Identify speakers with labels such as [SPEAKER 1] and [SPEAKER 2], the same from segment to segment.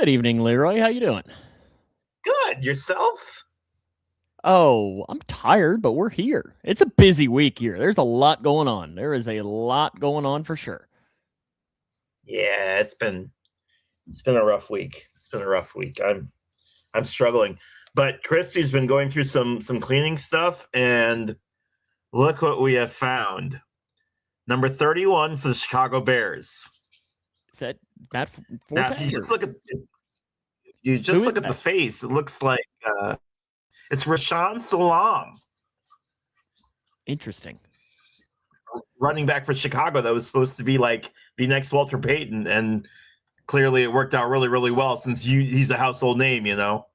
[SPEAKER 1] Good evening, Leroy. How you doing?
[SPEAKER 2] Good. Yourself?
[SPEAKER 1] Oh, I'm tired, but we're here. It's a busy week here. There's a lot going on. There is a lot going on for sure.
[SPEAKER 2] Yeah, it's been a rough week. It's been a rough week. I'm struggling. But Christy's been going through some cleaning stuff, and look what we have found. Number 31 for the Chicago Bears.
[SPEAKER 1] Is that Matt
[SPEAKER 2] Now,
[SPEAKER 1] Forte?
[SPEAKER 2] if you just
[SPEAKER 1] or-
[SPEAKER 2] look at
[SPEAKER 1] Who is
[SPEAKER 2] the
[SPEAKER 1] that?
[SPEAKER 2] face, it looks like it's Rashawn Salam,
[SPEAKER 1] Interesting.
[SPEAKER 2] running back for Chicago that was supposed to be like the next Walter Payton, and clearly it worked out really, really well since he's a household name, you know.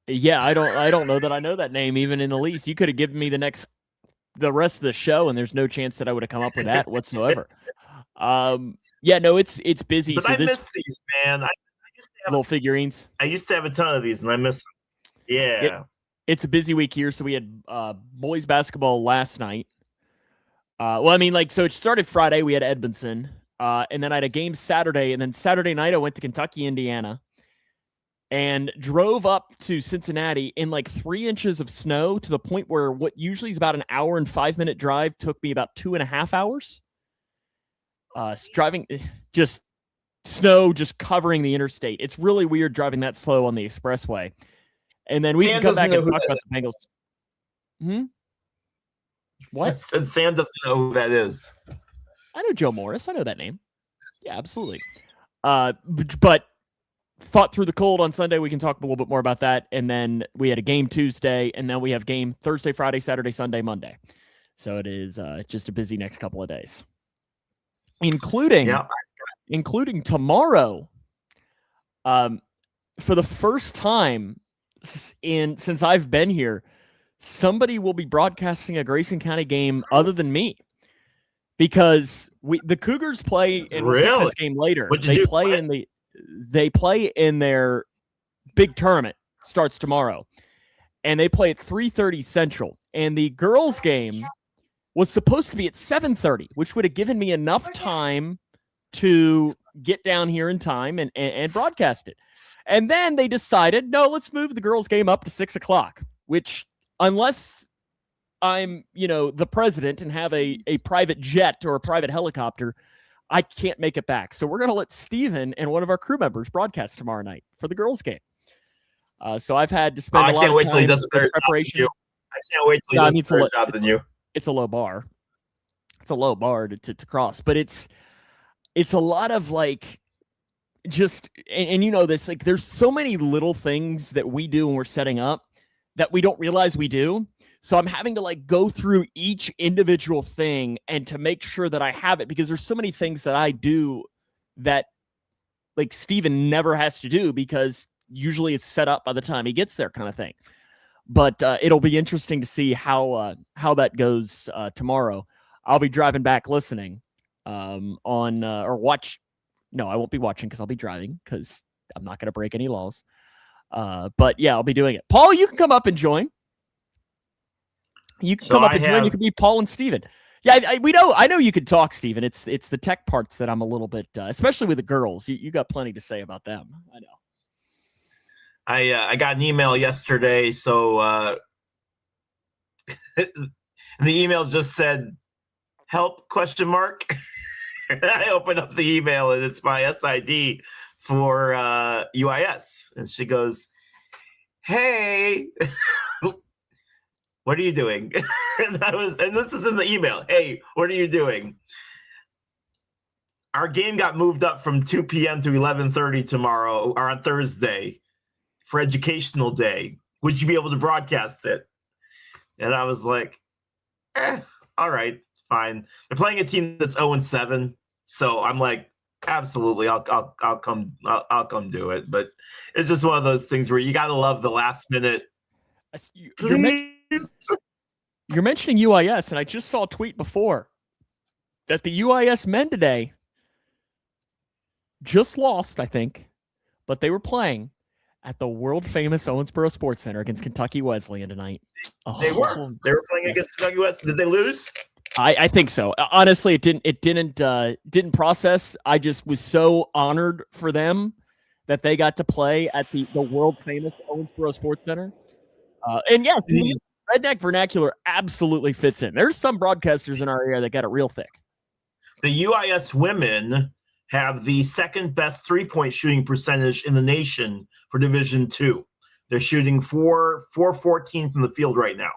[SPEAKER 1] Yeah, I don't know that I know that name even in the least. You could have given me the rest of the show, and there's no chance that I would have come up with that whatsoever. Yeah, no, it's busy.
[SPEAKER 2] But
[SPEAKER 1] So
[SPEAKER 2] I
[SPEAKER 1] this
[SPEAKER 2] miss these, man. Used to have
[SPEAKER 1] little figurines.
[SPEAKER 2] I used to have a ton of these, and I miss them.
[SPEAKER 1] It,
[SPEAKER 2] Yeah.
[SPEAKER 1] it's a busy week here. So we had boys basketball last night. Well, I mean, so it started Friday. We had Edmondson, and then I had a game Saturday, and then Saturday night I went to Kentucky, Indiana, and drove up to Cincinnati in 3 inches of snow to the point where what usually is about an hour and 5 minute drive took me about 2.5 hours. Driving, just snow just covering the interstate. It's really weird driving that slow on the expressway. And then we can come back and talk about the Bengals. What?
[SPEAKER 2] And Sam doesn't know who that is.
[SPEAKER 1] I know Joe Morris. I know that name. Yeah, absolutely. But fought through the cold on Sunday. We can talk a little bit more about that. And then we had a game Tuesday, and then we have game Thursday, Friday, Saturday, Sunday, Monday. So it is just a busy next couple of days, including tomorrow. For the first time since I've been here, somebody will be broadcasting a Grayson County game other than me, because the Cougars play in this game later. They play in their big tournament, starts tomorrow, and they play at 3:30 Central. And the girls' game was supposed to be at 7:30, which would have given me enough time to get down here in time and broadcast it. And then they decided, no, let's move the girls' game up to 6:00, which, unless I'm, the president and have a private jet or a private helicopter, I can't make it back. So we're going to let Steven and one of our crew members broadcast tomorrow night for the girls' game. So I've had to spend a lot of time. I can't wait till he does a better preparation.
[SPEAKER 2] I can't wait till he does a better job than you.
[SPEAKER 1] It's a low bar. It's a low bar to cross, but it's a lot of just, and you know this, there's so many little things that we do when we're setting up that we don't realize we do. So I'm having to go through each individual thing and to make sure that I have it, because there's so many things that I do that Steven never has to do, because usually it's set up by the time he gets there, kind of thing. But it'll be interesting to see how that goes tomorrow. I'll be driving back listening or watch. No, I won't be watching because I'll be driving, because I'm not going to break any laws. But yeah, I'll be doing it. Paul, you can come up and join. You can come up and join. You can be Paul and Steven. Yeah, I know you could talk, Steven. It's the tech parts that I'm a little bit, especially with the girls. You got plenty to say about them. I know.
[SPEAKER 2] I got an email yesterday, so the email just said help ? I opened up the email, and it's my SID for UIS, and she goes, "Hey, what are you doing?" and this is in the email. "Hey, what are you doing? Our game got moved up from 2 p.m. to 11:30 tomorrow, or on Thursday, for Educational Day. Would you be able to broadcast it?" And I was like, all right, fine. They're playing a team that's 0-7, so I'm like, absolutely, I'll come do it. But it's just one of those things where you got to love the last minute.
[SPEAKER 1] You're mentioning UIS, and I just saw a tweet before that the UIS men today just lost, I think, but they were playing at the world-famous Owensboro Sports Center against Kentucky Wesleyan tonight.
[SPEAKER 2] They were playing against Kentucky Wesleyan. Did they lose?
[SPEAKER 1] I think so. Honestly, it didn't process. I just was so honored for them that they got to play at the world famous Owensboro Sports Center. And yes, redneck vernacular absolutely fits in. There's some broadcasters in our area that got it real thick.
[SPEAKER 2] The UIS women have the second best 3-point shooting percentage in the nation for Division II. They're shooting 414 from the field right now.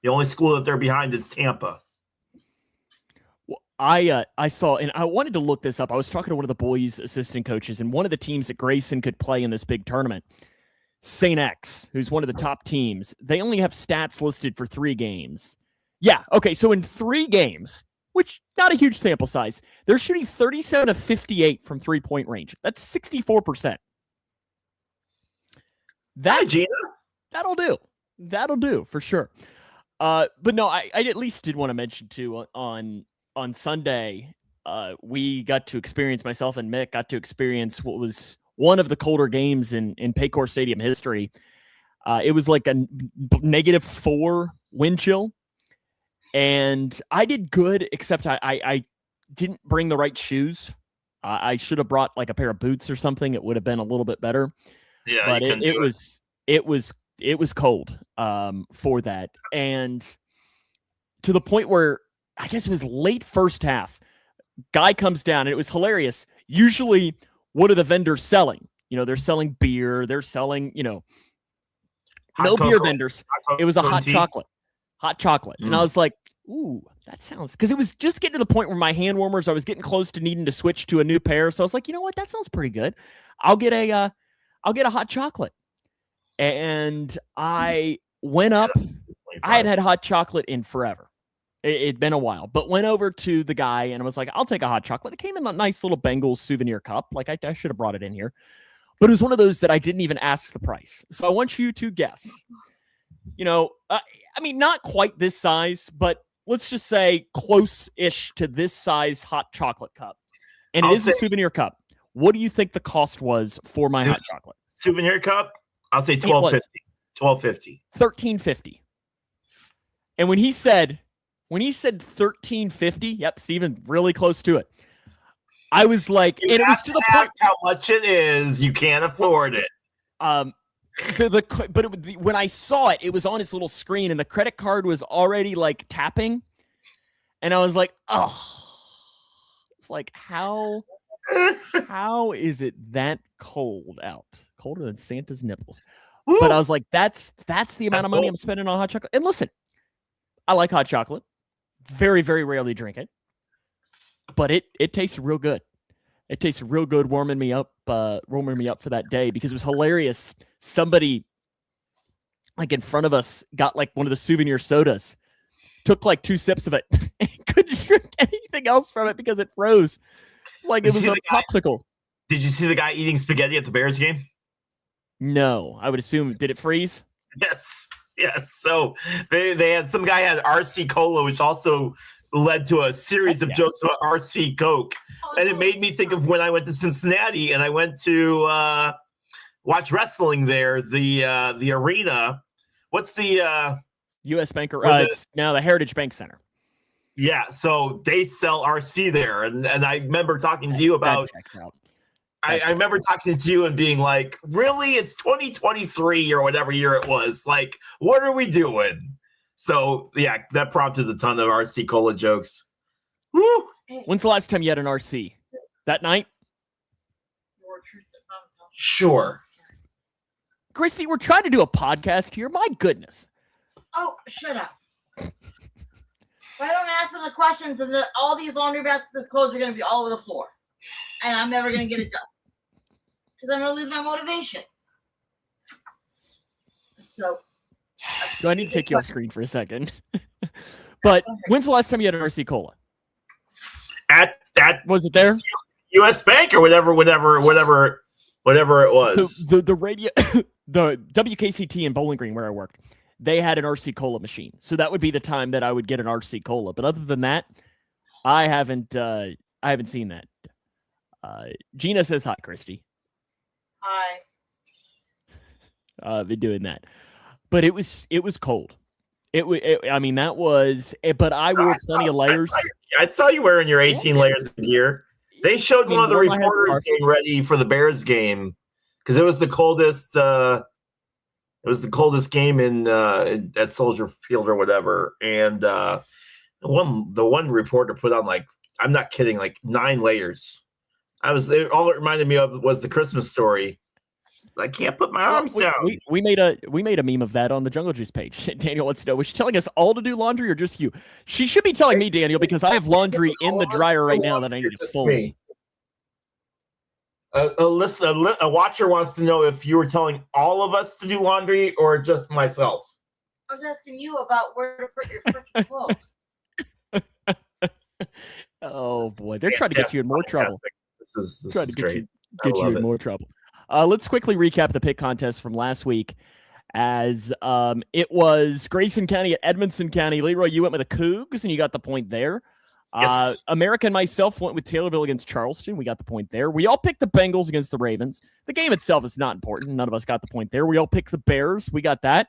[SPEAKER 2] The only school that they're behind is Tampa.
[SPEAKER 1] Well, I saw, and I wanted to look this up. I was talking to one of the boys' assistant coaches, and one of the teams that Grayson could play in this big tournament, St. X, who's one of the top teams, they only have stats listed for 3 games. Yeah, okay, so in 3 games, which not a huge sample size, they're shooting 37 of 58 from 3-point range. That's 64%. That'll do. That'll do for sure. But no, I at least did want to mention too on Sunday, we got to experience, myself and Mick got to experience what was one of the colder games in Paycor Stadium history. It was like a -4 wind chill, and I did good, except I didn't bring the right shoes. I should have brought like a pair of boots or something. It would have been a little bit better.
[SPEAKER 2] Yeah,
[SPEAKER 1] but it was cold for that, and to the point where I guess it was late first half. Guy comes down, and it was hilarious. Usually, what are the vendors selling? They're selling beer. They're selling, no beer vendors. It was a hot chocolate. And I was like, ooh, that sounds, because it was just getting to the point where my hand warmers, I was getting close to needing to switch to a new pair. So I was like, you know what? That sounds pretty good. I'll get a hot chocolate. And I went up. I had had hot chocolate in forever. It'd been a while, but went over to the guy and I was like, I'll take a hot chocolate. It came in a nice little Bengals souvenir cup. Like I should have brought it in here, but it was one of those that I didn't even ask the price. So I want you to guess, I mean, not quite this size, but let's just say close-ish to this size hot chocolate cup. And it is a souvenir cup. What do you think the cost was for my hot chocolate?
[SPEAKER 2] Souvenir cup? I'll say $12.50. $12.50.
[SPEAKER 1] $13.50. And when he said $13.50, yep, Steven, really close to it. I was like, and it was to the point
[SPEAKER 2] how much it is, you can't afford it.
[SPEAKER 1] When I saw it, it was on its little screen, and the credit card was already like tapping, and I was like, oh, it's like how is it that cold out? Colder than Santa's nipples. Woo! But I was like, that's the amount of money I'm spending on hot chocolate. And listen, I like hot chocolate. Very, very rarely drink it. But it tastes real good. It tastes real good warming me up for that day, because it was hilarious. Somebody like in front of us got like one of the souvenir sodas, took like 2 sips of it, and couldn't drink anything else from it because it froze. It's like it was a popsicle.
[SPEAKER 2] Did you see the guy eating spaghetti at the Bears game?
[SPEAKER 1] No, I would assume. Did it freeze?
[SPEAKER 2] Yes. So they had, some guy had RC Cola, which also led to a series of jokes about RC Coke. And it made me think of when I went to Cincinnati and I went to watch wrestling there, the arena. What's the
[SPEAKER 1] U.S. Banker? It's now the Heritage Bank Center.
[SPEAKER 2] Yeah, so they sell RC there. And I remember talking to you about I remember talking to you and being like, really? It's 2023 or whatever year it was. Like, what are we doing? So, yeah, that prompted a ton of RC Cola jokes. Woo!
[SPEAKER 1] When's the last time you had an RC? That night?
[SPEAKER 2] Sure.
[SPEAKER 1] Christy, we're trying to do a podcast here. My goodness.
[SPEAKER 3] Oh, shut up. If I don't ask them the questions, and all these laundry baskets of clothes are going to be all over the floor. And I'm never going to get it done. Because I'm going to lose my motivation. So.
[SPEAKER 1] Do I need to take you off screen for a second? But when's the last time you had an RC Cola?
[SPEAKER 2] At
[SPEAKER 1] was it there?
[SPEAKER 2] U.S. Bank or whatever it was.
[SPEAKER 1] The radio, the WKCT in Bowling Green where I worked, they had an RC Cola machine. So that would be the time that I would get an RC Cola. But other than that, I haven't seen that. Gina says hi, Christy.
[SPEAKER 3] Hi.
[SPEAKER 1] Been doing that, but it was cold. I mean, that was. But I wore plenty of layers.
[SPEAKER 2] I saw you wearing your 18 layers of gear. They showed one of the
[SPEAKER 1] warm my head
[SPEAKER 2] reporters
[SPEAKER 1] scarf.
[SPEAKER 2] getting ready for the Bears game because it was the coldest. It was the coldest game in at Soldier Field or whatever. And the one reporter put on, like, I'm not kidding, like 9 layers. All it reminded me of was the Christmas Story. I can't put my arms down.
[SPEAKER 1] We made a meme of that on the Jungle Juice page. Daniel wants to know, was she telling us all to do laundry or just you? She should be telling me, Daniel, because I have laundry in the dryer right now that I need to fold.
[SPEAKER 2] A watcher wants to know if you were telling all of us to do laundry or just myself.
[SPEAKER 3] I was asking you about where to put your freaking clothes.
[SPEAKER 1] Oh boy, they're trying to get you in more trouble.
[SPEAKER 2] This
[SPEAKER 1] trying
[SPEAKER 2] is
[SPEAKER 1] to
[SPEAKER 2] great.
[SPEAKER 1] get you in more trouble. Let's quickly recap the pick contest from last week. As it was Grayson County at Edmonson County. Leroy, you went with the Cougs, and you got the point there.
[SPEAKER 2] Yes.
[SPEAKER 1] America and myself went with Taylorville against Charleston. We got the point there. We all picked the Bengals against the Ravens. The game itself is not important. None of us got the point there. We all picked the Bears. We got that.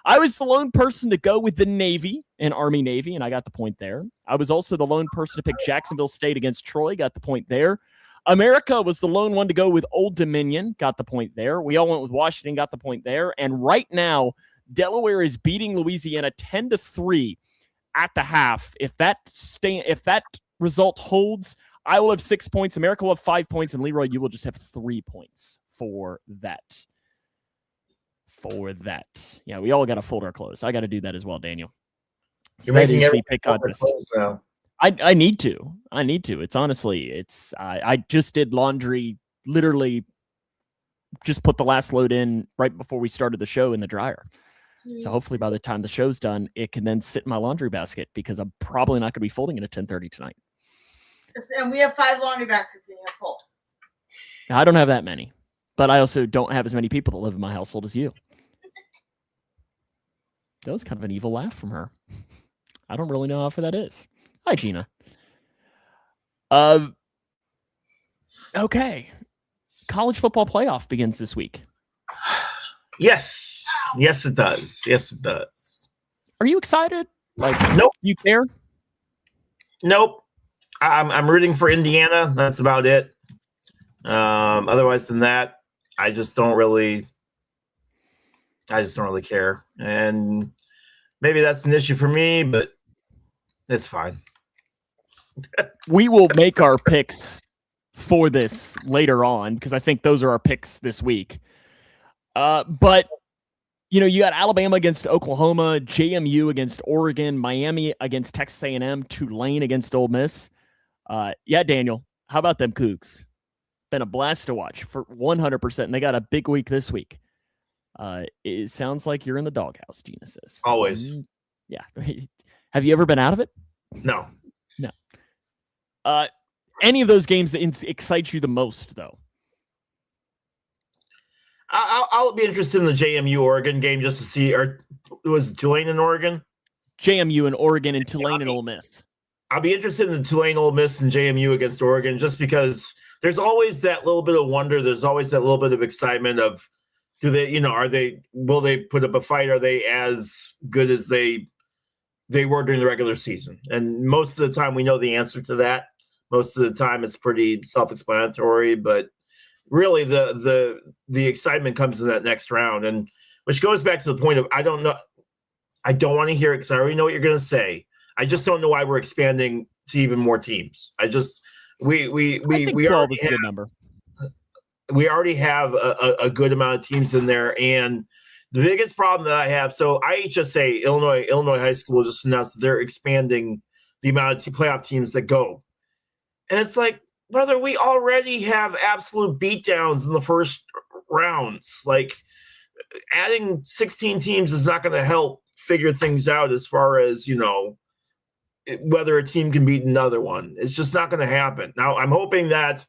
[SPEAKER 1] I was the lone person to go with the Navy and Army Navy, and I got the point there. I was also the lone person to pick Jacksonville State against Troy. Got the point there. America was the lone one to go with Old Dominion. Got the point there. We all went with Washington. Got the point there. And right now, Delaware is beating Louisiana 10-3 at the half. If that result holds, I will have 6 points. America will have 5 points, and Leroy, you will just have 3 points for that. Yeah, we all got to fold our clothes. I got to do that as well, Daniel. So
[SPEAKER 2] you're making every
[SPEAKER 1] pick contest
[SPEAKER 2] now.
[SPEAKER 1] I need to. It's honestly, I just did laundry, literally just put the last load in right before we started the show in the dryer. So hopefully by the time the show's done, it can then sit in my laundry basket because I'm probably not going to be folding it at 10:30 tonight.
[SPEAKER 3] And we have 5 laundry baskets in here full.
[SPEAKER 1] Now, I don't have that many, but I also don't have as many people that live in my household as you. That was kind of an evil laugh from her. I don't really know how far that is. Hi, Gina. Okay. College football playoff begins this week.
[SPEAKER 2] Yes, it does.
[SPEAKER 1] Are you excited? Like,
[SPEAKER 2] nope.
[SPEAKER 1] You care?
[SPEAKER 2] Nope. I'm rooting for Indiana. That's about it. Otherwise than that, I just don't really care. And maybe that's an issue for me, but it's fine.
[SPEAKER 1] We will make our picks for this later on because I think those are our picks this week. But you got Alabama against Oklahoma, JMU against Oregon, Miami against Texas A&M, Tulane against Ole Miss. Yeah, Daniel, how about them Cougs? Been a blast to watch for 100%, and they got a big week this week. It sounds like you're in the doghouse, Gina says.
[SPEAKER 2] Always.
[SPEAKER 1] Yeah. Have you ever been out of it?
[SPEAKER 2] No.
[SPEAKER 1] Any of those games that excite you the most, though?
[SPEAKER 2] I'll be interested in the JMU Oregon game just to see. Or was it Tulane and Oregon?
[SPEAKER 1] JMU and Oregon and Tulane and Ole Miss.
[SPEAKER 2] I'll be interested in the Tulane, Ole Miss, and JMU against Oregon just because there's always that little bit of wonder. There's always that little bit of excitement of, will they put up a fight? Are they as good as they were during the regular season? And most of the time we know the answer to that. Most of the time it's pretty self-explanatory, but really the excitement comes in that next round. And which goes back to the point of, I don't know. I don't want to hear it because I already know what you're going to say. I just don't know why we're expanding to even more teams. We already have a good number. We already have a good amount of teams in there, and the biggest problem that I have. So IHSA, Illinois High School, just announced that they're expanding the amount of playoff teams that go, and it's like, brother, we already have absolute beatdowns in the first rounds. Like, adding 16 teams is not going to help figure things out as far as whether a team can beat another one. It's just not going to happen. Now, I'm hoping that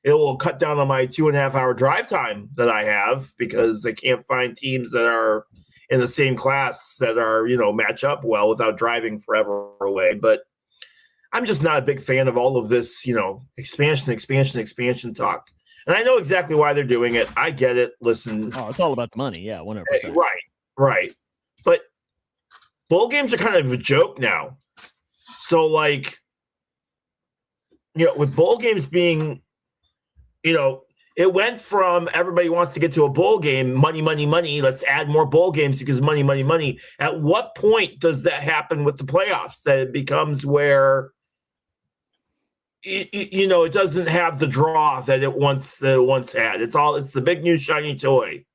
[SPEAKER 2] it will cut down on my 2.5-hour drive time that I have because I can't find teams that are in the same class that are, match up well without driving forever away. But I'm just not a big fan of all of this, expansion talk. And I know exactly why they're doing it. I get it. Listen.
[SPEAKER 1] Oh, it's all about the money. Yeah, 100%.
[SPEAKER 2] Right. But bowl games are kind of a joke now. So, like, with bowl games being, it went from everybody wants to get to a bowl game, money, money, money. Let's add more bowl games because money, money, money. At what point does that happen with the playoffs? That it becomes where, it doesn't have the draw that it once had. It's the big new shiny toy.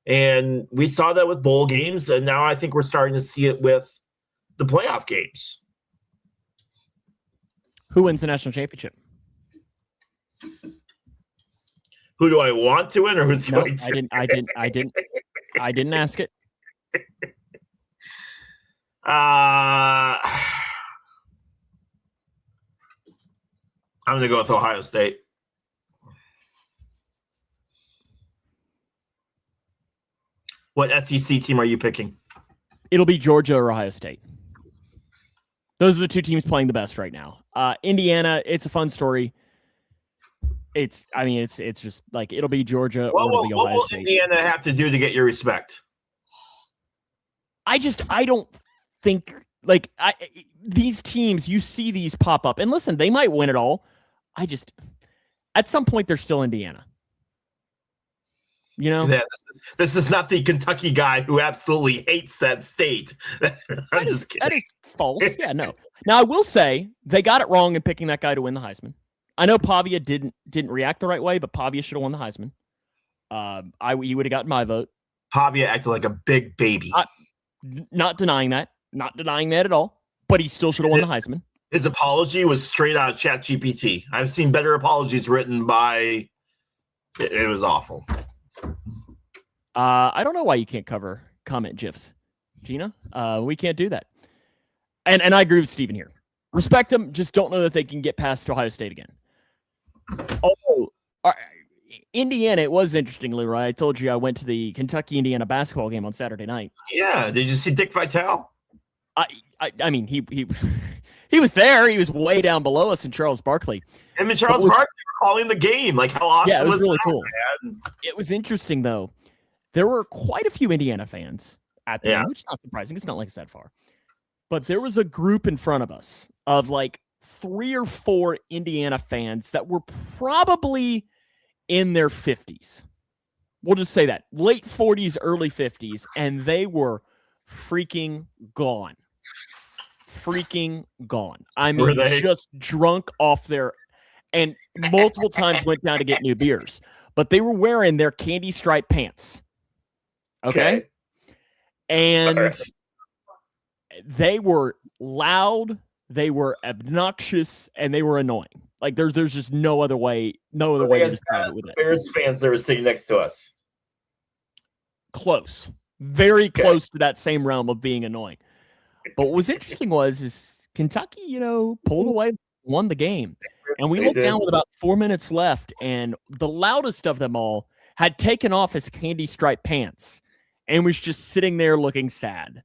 [SPEAKER 2] And we saw that with bowl games, and now I think we're starting to see it with the playoff games.
[SPEAKER 1] Who wins the national championship?
[SPEAKER 2] Who do I want to win, or who's going to?
[SPEAKER 1] I didn't ask it.
[SPEAKER 2] I'm going to go with Ohio State. What SEC team are you picking?
[SPEAKER 1] It'll be Georgia or Ohio State. Those are the two teams playing the best right now. Indiana, it's a fun story. It's just like it'll be Georgia or it'll be Ohio State.
[SPEAKER 2] What will Indiana have to do to get your respect?
[SPEAKER 1] I don't think these teams, you see these pop up, and listen, they might win it all. At some point, they're still Indiana.
[SPEAKER 2] Yeah, this is not the Kentucky guy who absolutely hates that state. I'm just kidding.
[SPEAKER 1] That is false. Yeah, no. Now I will say they got it wrong in picking that guy to win the Heisman. I know Pavia didn't react the right way, but Pavia should have won the Heisman. He would have gotten my vote.
[SPEAKER 2] Pavia acted like a big baby.
[SPEAKER 1] Not denying that at all. But he still should have won the Heisman.
[SPEAKER 2] His apology was straight out of ChatGPT. I've seen better apologies written by. It was awful.
[SPEAKER 1] I don't know why you can't cover comment GIFs, Gina. We can't do that. And I agree with Steven here. Respect them, just don't know that they can get past Ohio State again. Indiana, it was interesting, Leroy. I told you I went to the Kentucky-Indiana basketball game on Saturday night.
[SPEAKER 2] Yeah, did you see Dick Vitale?
[SPEAKER 1] I mean, he was there. He was way down below us in Charles Barkley.
[SPEAKER 2] Him and Charles Barkley were calling the game. Like, how awesome
[SPEAKER 1] it was really
[SPEAKER 2] that,
[SPEAKER 1] cool.
[SPEAKER 2] Man?
[SPEAKER 1] It was interesting, though. There were quite a few Indiana fans at the game, which is not surprising. It's not like it's that far. But there was a group in front of us of like 3 or 4 Indiana fans that were probably in their 50s. We'll just say that. Late 40s, early 50s. And they were freaking gone. I mean, just drunk off their... And multiple times went down to get new beers. But they were wearing their candy striped pants. Okay? And they were loud, they were obnoxious, and they were annoying. Like there's just no other way to describe it with it.
[SPEAKER 2] Bears fans that were sitting next to us.
[SPEAKER 1] Close. Very close to that same realm of being annoying. But what was interesting is Kentucky, pulled away, won the game. And we looked down with about 4 minutes left, and the loudest of them all had taken off his candy striped pants and was just sitting there looking sad.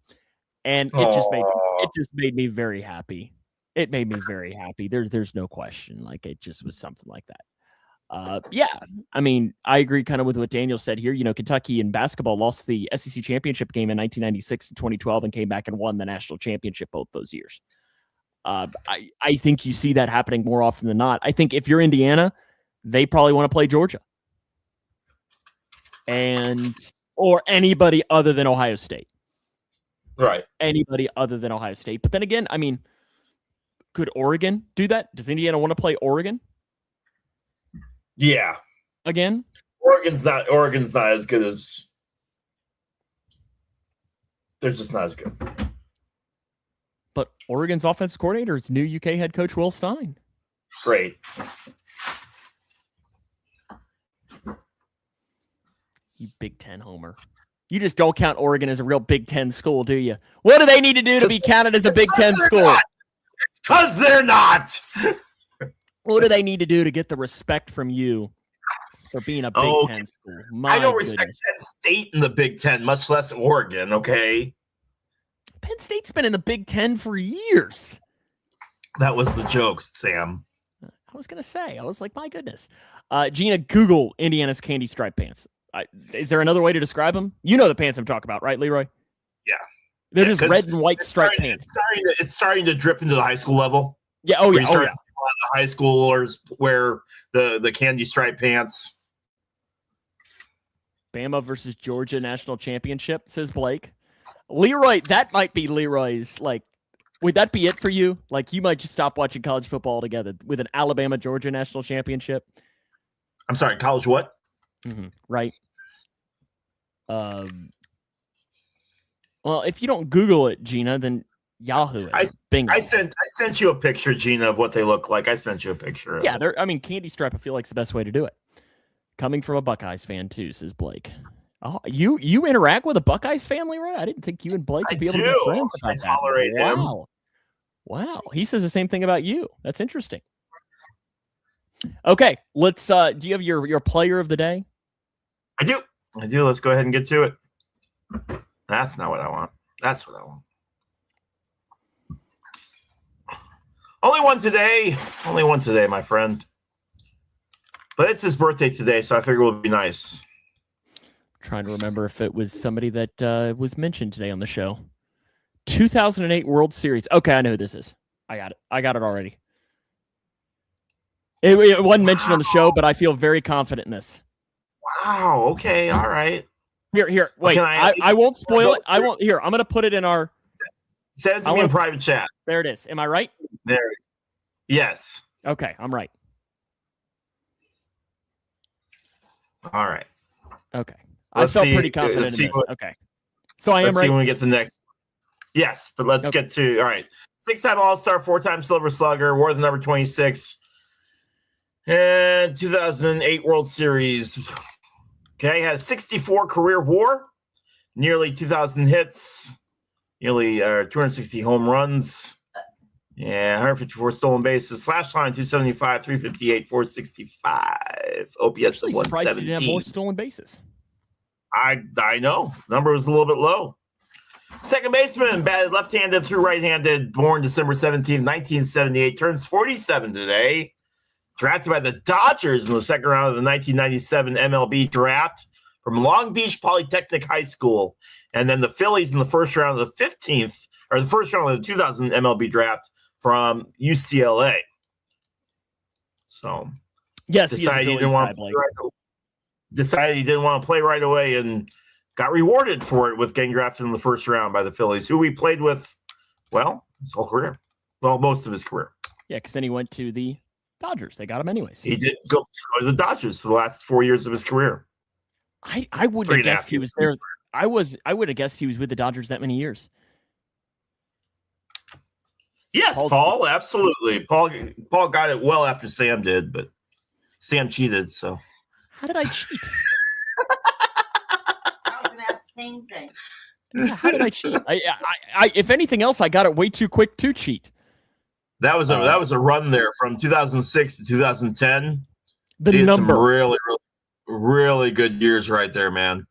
[SPEAKER 1] And it just made me very happy. It made me very happy. There's no question. Like it just was something like that. I mean, I agree kind of with what Daniel said here. Kentucky in basketball lost the SEC championship game in 1996 and 2012 and came back and won the national championship both those years. I think you see that happening more often than not. I think if you're Indiana, they probably want to play Georgia. Or anybody other than Ohio State.
[SPEAKER 2] Right.
[SPEAKER 1] Anybody other than Ohio State. But then again, I mean, could Oregon do that? Does Indiana want to play Oregon?
[SPEAKER 2] Yeah.
[SPEAKER 1] Again?
[SPEAKER 2] Oregon's not as good as... They're just not as good.
[SPEAKER 1] But Oregon's offensive coordinator is new UK head coach Will Stein.
[SPEAKER 2] Great.
[SPEAKER 1] You Big Ten homer. You just don't count Oregon as a real Big Ten school, do you? What do they need to do to be counted as a Big Ten school?
[SPEAKER 2] Because they're not.
[SPEAKER 1] What do they need to do to get the respect from you for being a Big Ten school?
[SPEAKER 2] I don't respect Penn State in the Big Ten, much less Oregon, okay?
[SPEAKER 1] Penn State's been in the Big Ten for years.
[SPEAKER 2] That was the joke, Sam.
[SPEAKER 1] I was going to say, I was like, my goodness. Gina, Google Indiana's candy striped pants. Is there another way to describe them? You know the pants I'm talking about, right, Leroy?
[SPEAKER 2] Yeah.
[SPEAKER 1] They're just red and white striped pants.
[SPEAKER 2] It's starting to drip into the high school level.
[SPEAKER 1] Yeah. Oh
[SPEAKER 2] Where
[SPEAKER 1] yeah.
[SPEAKER 2] you
[SPEAKER 1] Oh
[SPEAKER 2] start
[SPEAKER 1] yeah.
[SPEAKER 2] seeing a lot of the high schoolers wear the candy stripe pants.
[SPEAKER 1] Bama versus Georgia national championship, says Blake. Leroy, that might be Leroy's, like, would that be it for you? Like, you might just stop watching college football altogether with an Alabama-Georgia national championship?
[SPEAKER 2] I'm sorry, college what?
[SPEAKER 1] Right. Well, if you don't Google it, Gina, then Yahoo it. Bingo.
[SPEAKER 2] I sent you a picture, Gina, of what they look like. I sent you a picture.
[SPEAKER 1] Yeah, candy stripe, I feel like, is the best way to do it. Coming from a Buckeyes fan, too, says Blake. Oh, you interact with a Buckeyes fan, Leroy? I didn't think you and Blake would be able to be friends about that.
[SPEAKER 2] Tolerate him.
[SPEAKER 1] Wow. He says the same thing about you. That's interesting. Okay, let's do you have your player of the day?
[SPEAKER 2] I do. Let's go ahead and get to it. That's not what I want. That's what I want. Only one today, my friend. But it's his birthday today, so I figure it would be nice.
[SPEAKER 1] Trying to remember if it was somebody that was mentioned today on the show. 2008 World Series. Okay, I know who this is. I got it already. It wasn't mentioned on the show, but I feel very confident in this.
[SPEAKER 2] Wow. Okay. All right.
[SPEAKER 1] Here. Wait. I won't spoil it. I won't. Here, I'm going to put it in our.
[SPEAKER 2] Send it to me in private chat.
[SPEAKER 1] There it is. Am I right?
[SPEAKER 2] There. Yes.
[SPEAKER 1] Okay, I'm right.
[SPEAKER 2] All right.
[SPEAKER 1] Okay. I felt pretty confident in this. Okay. So I am right.
[SPEAKER 2] Let's see when we get to the next. Yes, but let's get to, all right. 6-time All-Star, 4-time Silver Slugger, wore the number 26. And 2008 World Series. Okay, has 64 career WAR, nearly 2,000 hits, nearly 260 home runs, and 154 stolen bases. Slash line 275, 358, 465. OPS of 117.
[SPEAKER 1] Surprised he didn't have more stolen bases.
[SPEAKER 2] I know. Number was a little bit low. Second baseman, batted left-handed through right-handed, born December 17, 1978, turns 47 today. Drafted by the Dodgers in the second round of the 1997 MLB draft from Long Beach Polytechnic High School. And then the Phillies in the first round of the 15th, or the first round of the 2000 MLB draft from UCLA. So,
[SPEAKER 1] yes,
[SPEAKER 2] decided he didn't want to play right away and got rewarded for it with getting drafted in the first round by the Phillies, who he played with, well, his whole career. Well, most of his career.
[SPEAKER 1] Yeah, because then he went to the Dodgers. They got him anyways.
[SPEAKER 2] He did go to the Dodgers for the last 4 years of his career.
[SPEAKER 1] I wouldn't have guessed he was there. I would have guessed he was with the Dodgers that many years.
[SPEAKER 2] Yes, Paul, absolutely. Paul got it well after Sam did, but Sam cheated, so.
[SPEAKER 1] How did I cheat?
[SPEAKER 3] I was going to ask the same thing.
[SPEAKER 1] Yeah, how did I cheat? I if anything else, I got it way too quick to cheat.
[SPEAKER 2] That was a run there from 2006 to 2010.
[SPEAKER 1] The number,
[SPEAKER 2] some really, really, really good years right there, man.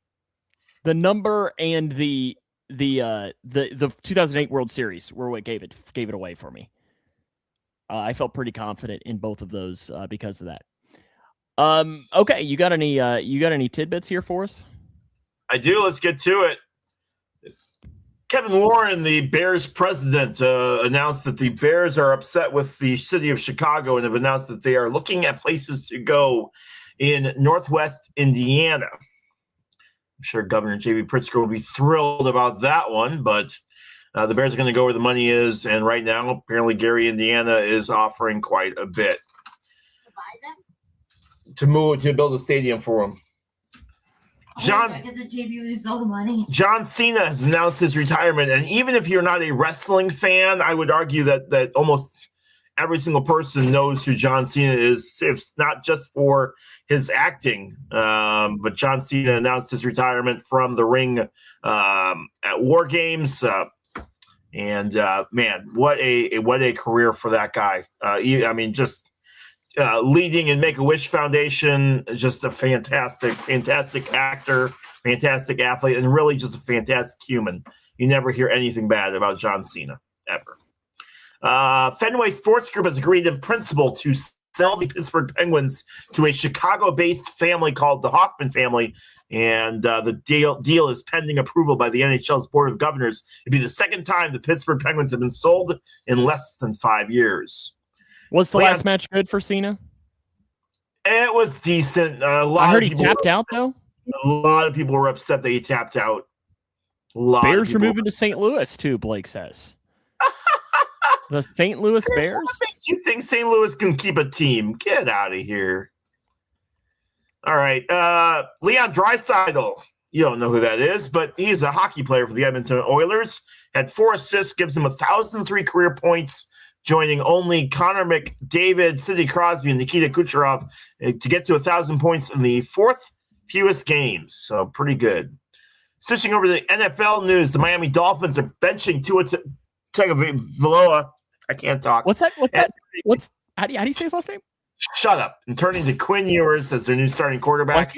[SPEAKER 1] The number and the 2008 World Series were what gave it away for me. I felt pretty confident in both of those because of that. Okay, you got any tidbits here for us?
[SPEAKER 2] I do. Let's get to it. Kevin Warren, the Bears president, announced that the Bears are upset with the city of Chicago and have announced that they are looking at places to go in Northwest Indiana. I'm sure Governor J.B. Pritzker will be thrilled about that one, but the Bears are going to go where the money is, and right now, apparently, Gary, Indiana is offering quite a bit to build a stadium for them. John Cena has announced his retirement, and even if you're not a wrestling fan, I would argue that almost every single person knows who John Cena is, if not just for his acting. But John Cena announced his retirement from the ring at War Games, and man, what a career for that guy! I mean, just. Leading in Make-A-Wish Foundation, just a fantastic actor, fantastic athlete, and really just a fantastic human. You never hear anything bad about John Cena, ever. Fenway Sports Group has agreed in principle to sell the Pittsburgh Penguins to a Chicago-based family called the Hoffman family, and the deal is pending approval by the NHL's Board of Governors. It'd be the second time the Pittsburgh Penguins have been sold in less than 5 years.
[SPEAKER 1] Was the last match good for Cena?
[SPEAKER 2] It was decent.
[SPEAKER 1] I heard he tapped out, though.
[SPEAKER 2] A lot of people were upset that he tapped out.
[SPEAKER 1] Bears are moving to St. Louis, too, Blake says. The St. Louis Bears?
[SPEAKER 2] What makes you think St. Louis can keep a team? Get out of here. All right. Leon Draisaitl. You don't know who that is, but he's a hockey player for the Edmonton Oilers. Had 4 assists, gives him 1,003 career points, joining only Connor McDavid, Sidney Crosby, and Nikita Kucherov to get to 1,000 points in the 4th fewest games. So pretty good. Switching over to the NFL news, the Miami Dolphins are benching Tua Tagovailoa. I can't talk.
[SPEAKER 1] What's that? How do you say his last name?
[SPEAKER 2] Shut up. And turning to Quinn Ewers as their new starting quarterback.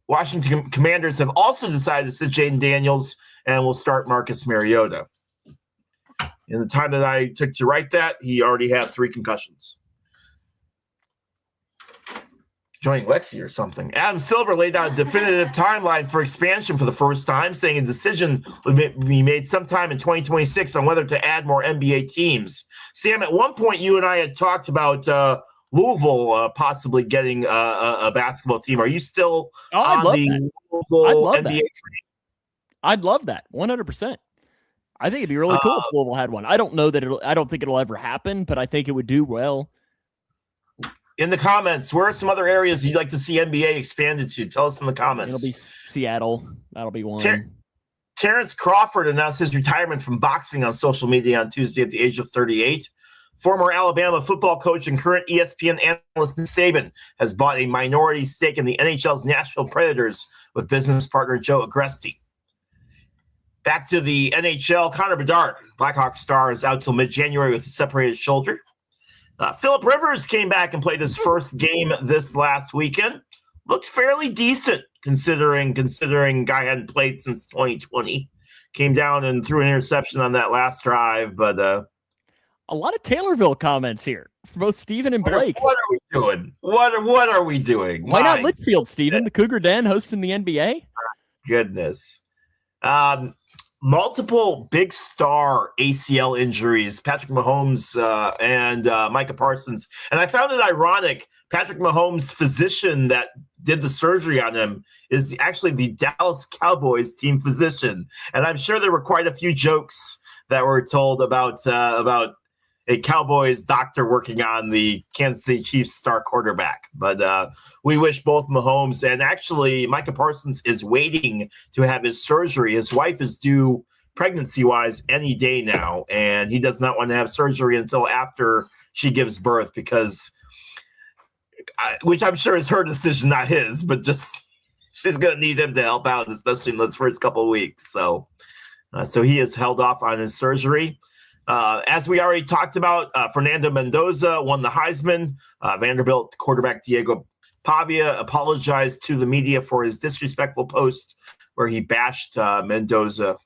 [SPEAKER 2] Washington Commanders have also decided to sit Jaden Daniels and will start Marcus Mariota. In the time that I took to write that, he already had 3 concussions. Joining Lexi or something. Adam Silver laid out a definitive timeline for expansion for the first time, saying a decision would be made sometime in 2026 on whether to add more NBA teams. Sam, at one point you and I had talked about Louisville possibly getting a basketball team. Are you still on the Louisville NBA team?
[SPEAKER 1] I'd love that, 100%. I think it'd be really cool if Louisville had one. I don't know that I don't think it'll ever happen, but I think it would do well.
[SPEAKER 2] In the comments, where are some other areas you'd like to see NBA expanded to? Tell us in the comments.
[SPEAKER 1] It'll be Seattle. That'll be one.
[SPEAKER 2] Terrence Crawford announced his retirement from boxing on social media on Tuesday at the age of 38. Former Alabama football coach and current ESPN analyst Nick Saban has bought a minority stake in the NHL's Nashville Predators with business partner Joe Agresti. Back to the NHL, Connor Bedard, Blackhawks star, is out till mid-January with a separated shoulder. Phillip Rivers came back and played his first game this last weekend. Looked fairly decent considering guy hadn't played since 2020. Came down and threw an interception on that last drive, but a
[SPEAKER 1] lot of Taylorville comments here for both Steven and Blake.
[SPEAKER 2] What are we doing? What are we doing?
[SPEAKER 1] Why not Litchfield, Steven? The Cougar Den hosting the NBA?
[SPEAKER 2] Goodness. Multiple big star ACL injuries, Patrick Mahomes and Micah Parsons. And I found it ironic, Patrick Mahomes' physician that did the surgery on him is actually the Dallas Cowboys team physician. And I'm sure there were quite a few jokes that were told about a Cowboys doctor working on the Kansas City Chiefs star quarterback. But we wish both Mahomes and actually Micah Parsons is waiting to have his surgery. His wife is due pregnancy-wise any day now, and he does not want to have surgery until after she gives birth because, which I'm sure is her decision, not his, but just she's going to need him to help out, especially in those first couple of weeks. So he has held off on his surgery. As we already talked about, Fernando Mendoza won the Heisman. Vanderbilt quarterback Diego Pavia apologized to the media for his disrespectful post where he bashed Mendoza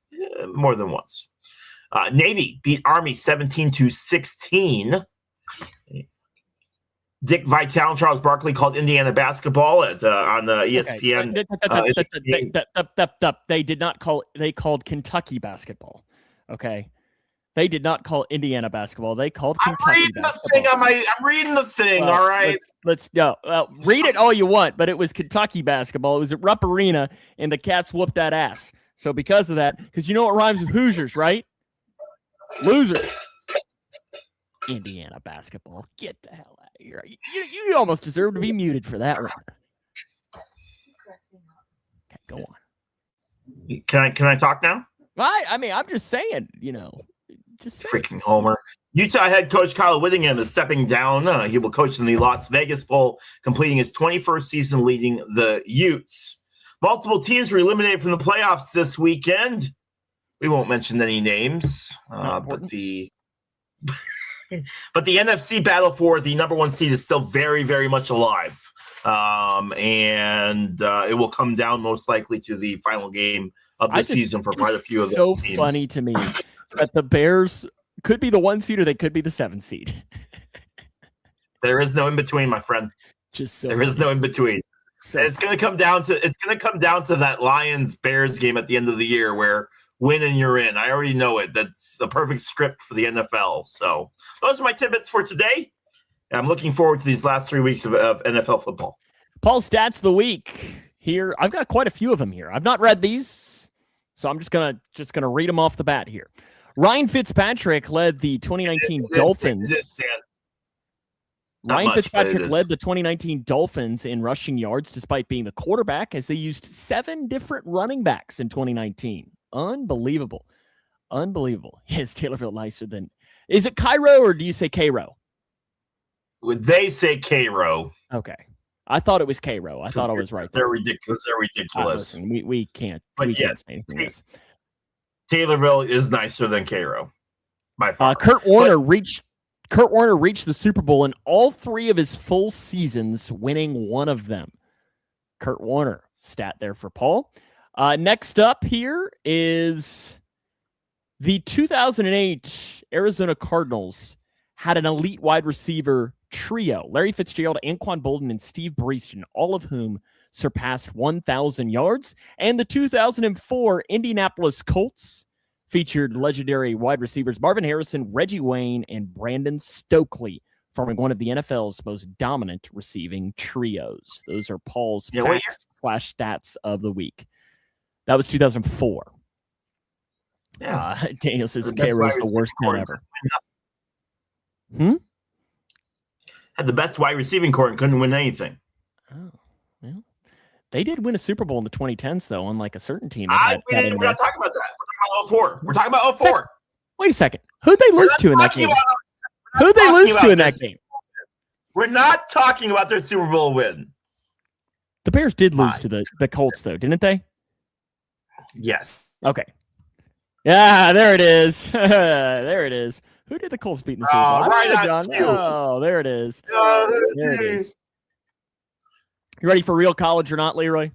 [SPEAKER 2] more than once. Navy beat Army 17-16. Dick Vitale and Charles Barkley called Indiana basketball on ESPN.
[SPEAKER 1] They called Kentucky basketball. Okay. They did not call Indiana basketball. They called Kentucky basketball.
[SPEAKER 2] I'm reading the thing, all right?
[SPEAKER 1] Let's go. Read it all you want, but it was Kentucky basketball. It was at Rupp Arena, and the Cats whooped that ass. So because of that, because you know what rhymes with Hoosiers, right? Loser. Indiana basketball. Get the hell out of here. You almost deserve to be muted for that one. Okay, go on.
[SPEAKER 2] Can I talk now?
[SPEAKER 1] I mean, I'm just saying, Just
[SPEAKER 2] freaking Homer. Utah head coach Kyle Whittingham is stepping down. He will coach in the Las Vegas Bowl, completing his 21st season leading the Utes. Multiple teams were eliminated from the playoffs this weekend. We won't mention any names, but the NFC battle for the number 1 seed is still very, very much alive. And it will come down most likely to the final game of the season for quite a few of them.
[SPEAKER 1] It's so funny to me that the Bears could be the 1 seed or they could be the 7 seed.
[SPEAKER 2] There is no in between, my friend. There is no in between. So it's going to come down to that Lions Bears game at the end of the year where win and you're in. I already know it. That's the perfect script for the NFL. So those are my tidbits for today. And I'm looking forward to these last 3 weeks of NFL football.
[SPEAKER 1] Paul's stats of the week here. I've got quite a few of them here. I've not read these, so I'm just gonna read them off the bat here. Ryan Fitzpatrick led the 2019 Dolphins. Ryan Fitzpatrick led the 2019 Dolphins in rushing yards despite being the quarterback, as they used 7 different running backs in 2019. Unbelievable. Is Taylorville nicer than... Is it Cairo or do you say Cairo?
[SPEAKER 2] They say Cairo.
[SPEAKER 1] Okay. I thought it was Cairo. I thought I was right.
[SPEAKER 2] They're ridiculous.
[SPEAKER 1] Listen, we can't say anything else.
[SPEAKER 2] Taylorville is nicer than Cairo by far.
[SPEAKER 1] Kurt Warner reached the Super Bowl in all 3 of his full seasons, winning one of them. Kurt Warner stat there for Paul. Next up here is the 2008 Arizona Cardinals had an elite wide receiver trio: Larry Fitzgerald, Anquan Bolden, and Steve Breaston, all of whom surpassed 1,000 yards. And the 2004 Indianapolis Colts featured legendary wide receivers Marvin Harrison, Reggie Wayne, and Brandon Stokely, forming one of the NFL's most dominant receiving trios. Those are Paul's facts/stats of the week. That was 2004.
[SPEAKER 2] Yeah.
[SPEAKER 1] Daniel says Cairo's the worst one ever.
[SPEAKER 2] Had the best wide receiving core and couldn't win anything.
[SPEAKER 1] Oh, well, they did win a Super Bowl in the 2010s, though, unlike a certain team.
[SPEAKER 2] We're not talking about that. We're talking about 04.
[SPEAKER 1] Wait a second. Who'd they lose to in that game? Who'd they lose to in that game?
[SPEAKER 2] We're not talking about their Super Bowl win.
[SPEAKER 1] The Bears did lose to the Colts, though, didn't they?
[SPEAKER 2] Yes.
[SPEAKER 1] Okay. Yeah, there it is. There it is. Who did the Colts beat in the Super Bowl?
[SPEAKER 2] Right
[SPEAKER 1] John.
[SPEAKER 2] on you.
[SPEAKER 1] Oh, there it is. There it is. You ready for real college or not, Leroy?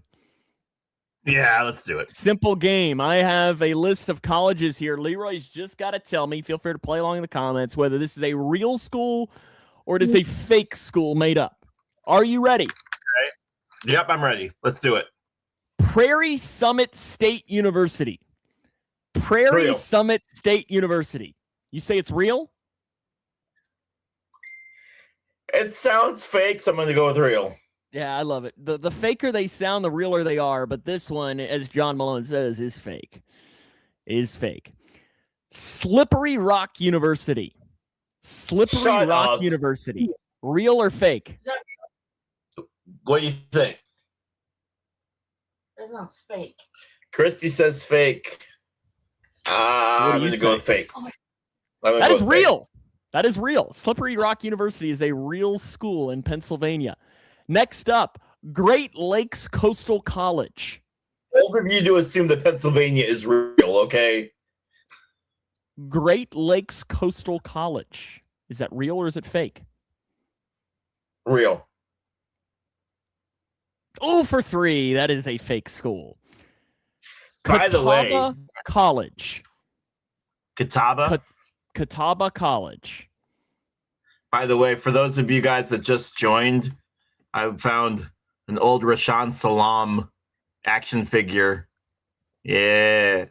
[SPEAKER 2] Yeah, let's do it.
[SPEAKER 1] Simple game. I have a list of colleges here. Leroy's just got to tell me, feel free to play along in the comments, whether this is a real school or it is a fake school made up. Are you ready?
[SPEAKER 2] Okay. Yep, I'm ready. Let's do it.
[SPEAKER 1] Prairie Summit State University. Prairie Summit State University. You say it's real?
[SPEAKER 2] It sounds fake, so I'm going to go with real.
[SPEAKER 1] Yeah, I love it. The faker they sound, the realer they are. But this one, as John Malone says, is fake. Slippery Rock University. Slippery Rock University. Real or fake?
[SPEAKER 2] What do you think?
[SPEAKER 3] That sounds fake.
[SPEAKER 2] Christy says fake. I'm going to go with fake.
[SPEAKER 1] That is real. That is real. Slippery Rock University is a real school in Pennsylvania. Next up, Great Lakes Coastal College.
[SPEAKER 2] Both of you to assume that Pennsylvania is real, okay?
[SPEAKER 1] Great Lakes Coastal College. Is that real or is it fake?
[SPEAKER 2] Real.
[SPEAKER 1] 0 for 3. That is a fake school.
[SPEAKER 2] By the way,
[SPEAKER 1] College.
[SPEAKER 2] Catawba
[SPEAKER 1] College.
[SPEAKER 2] By the way, for those of you guys that just joined, I found an old Rashaan Salam action figure. Yeah.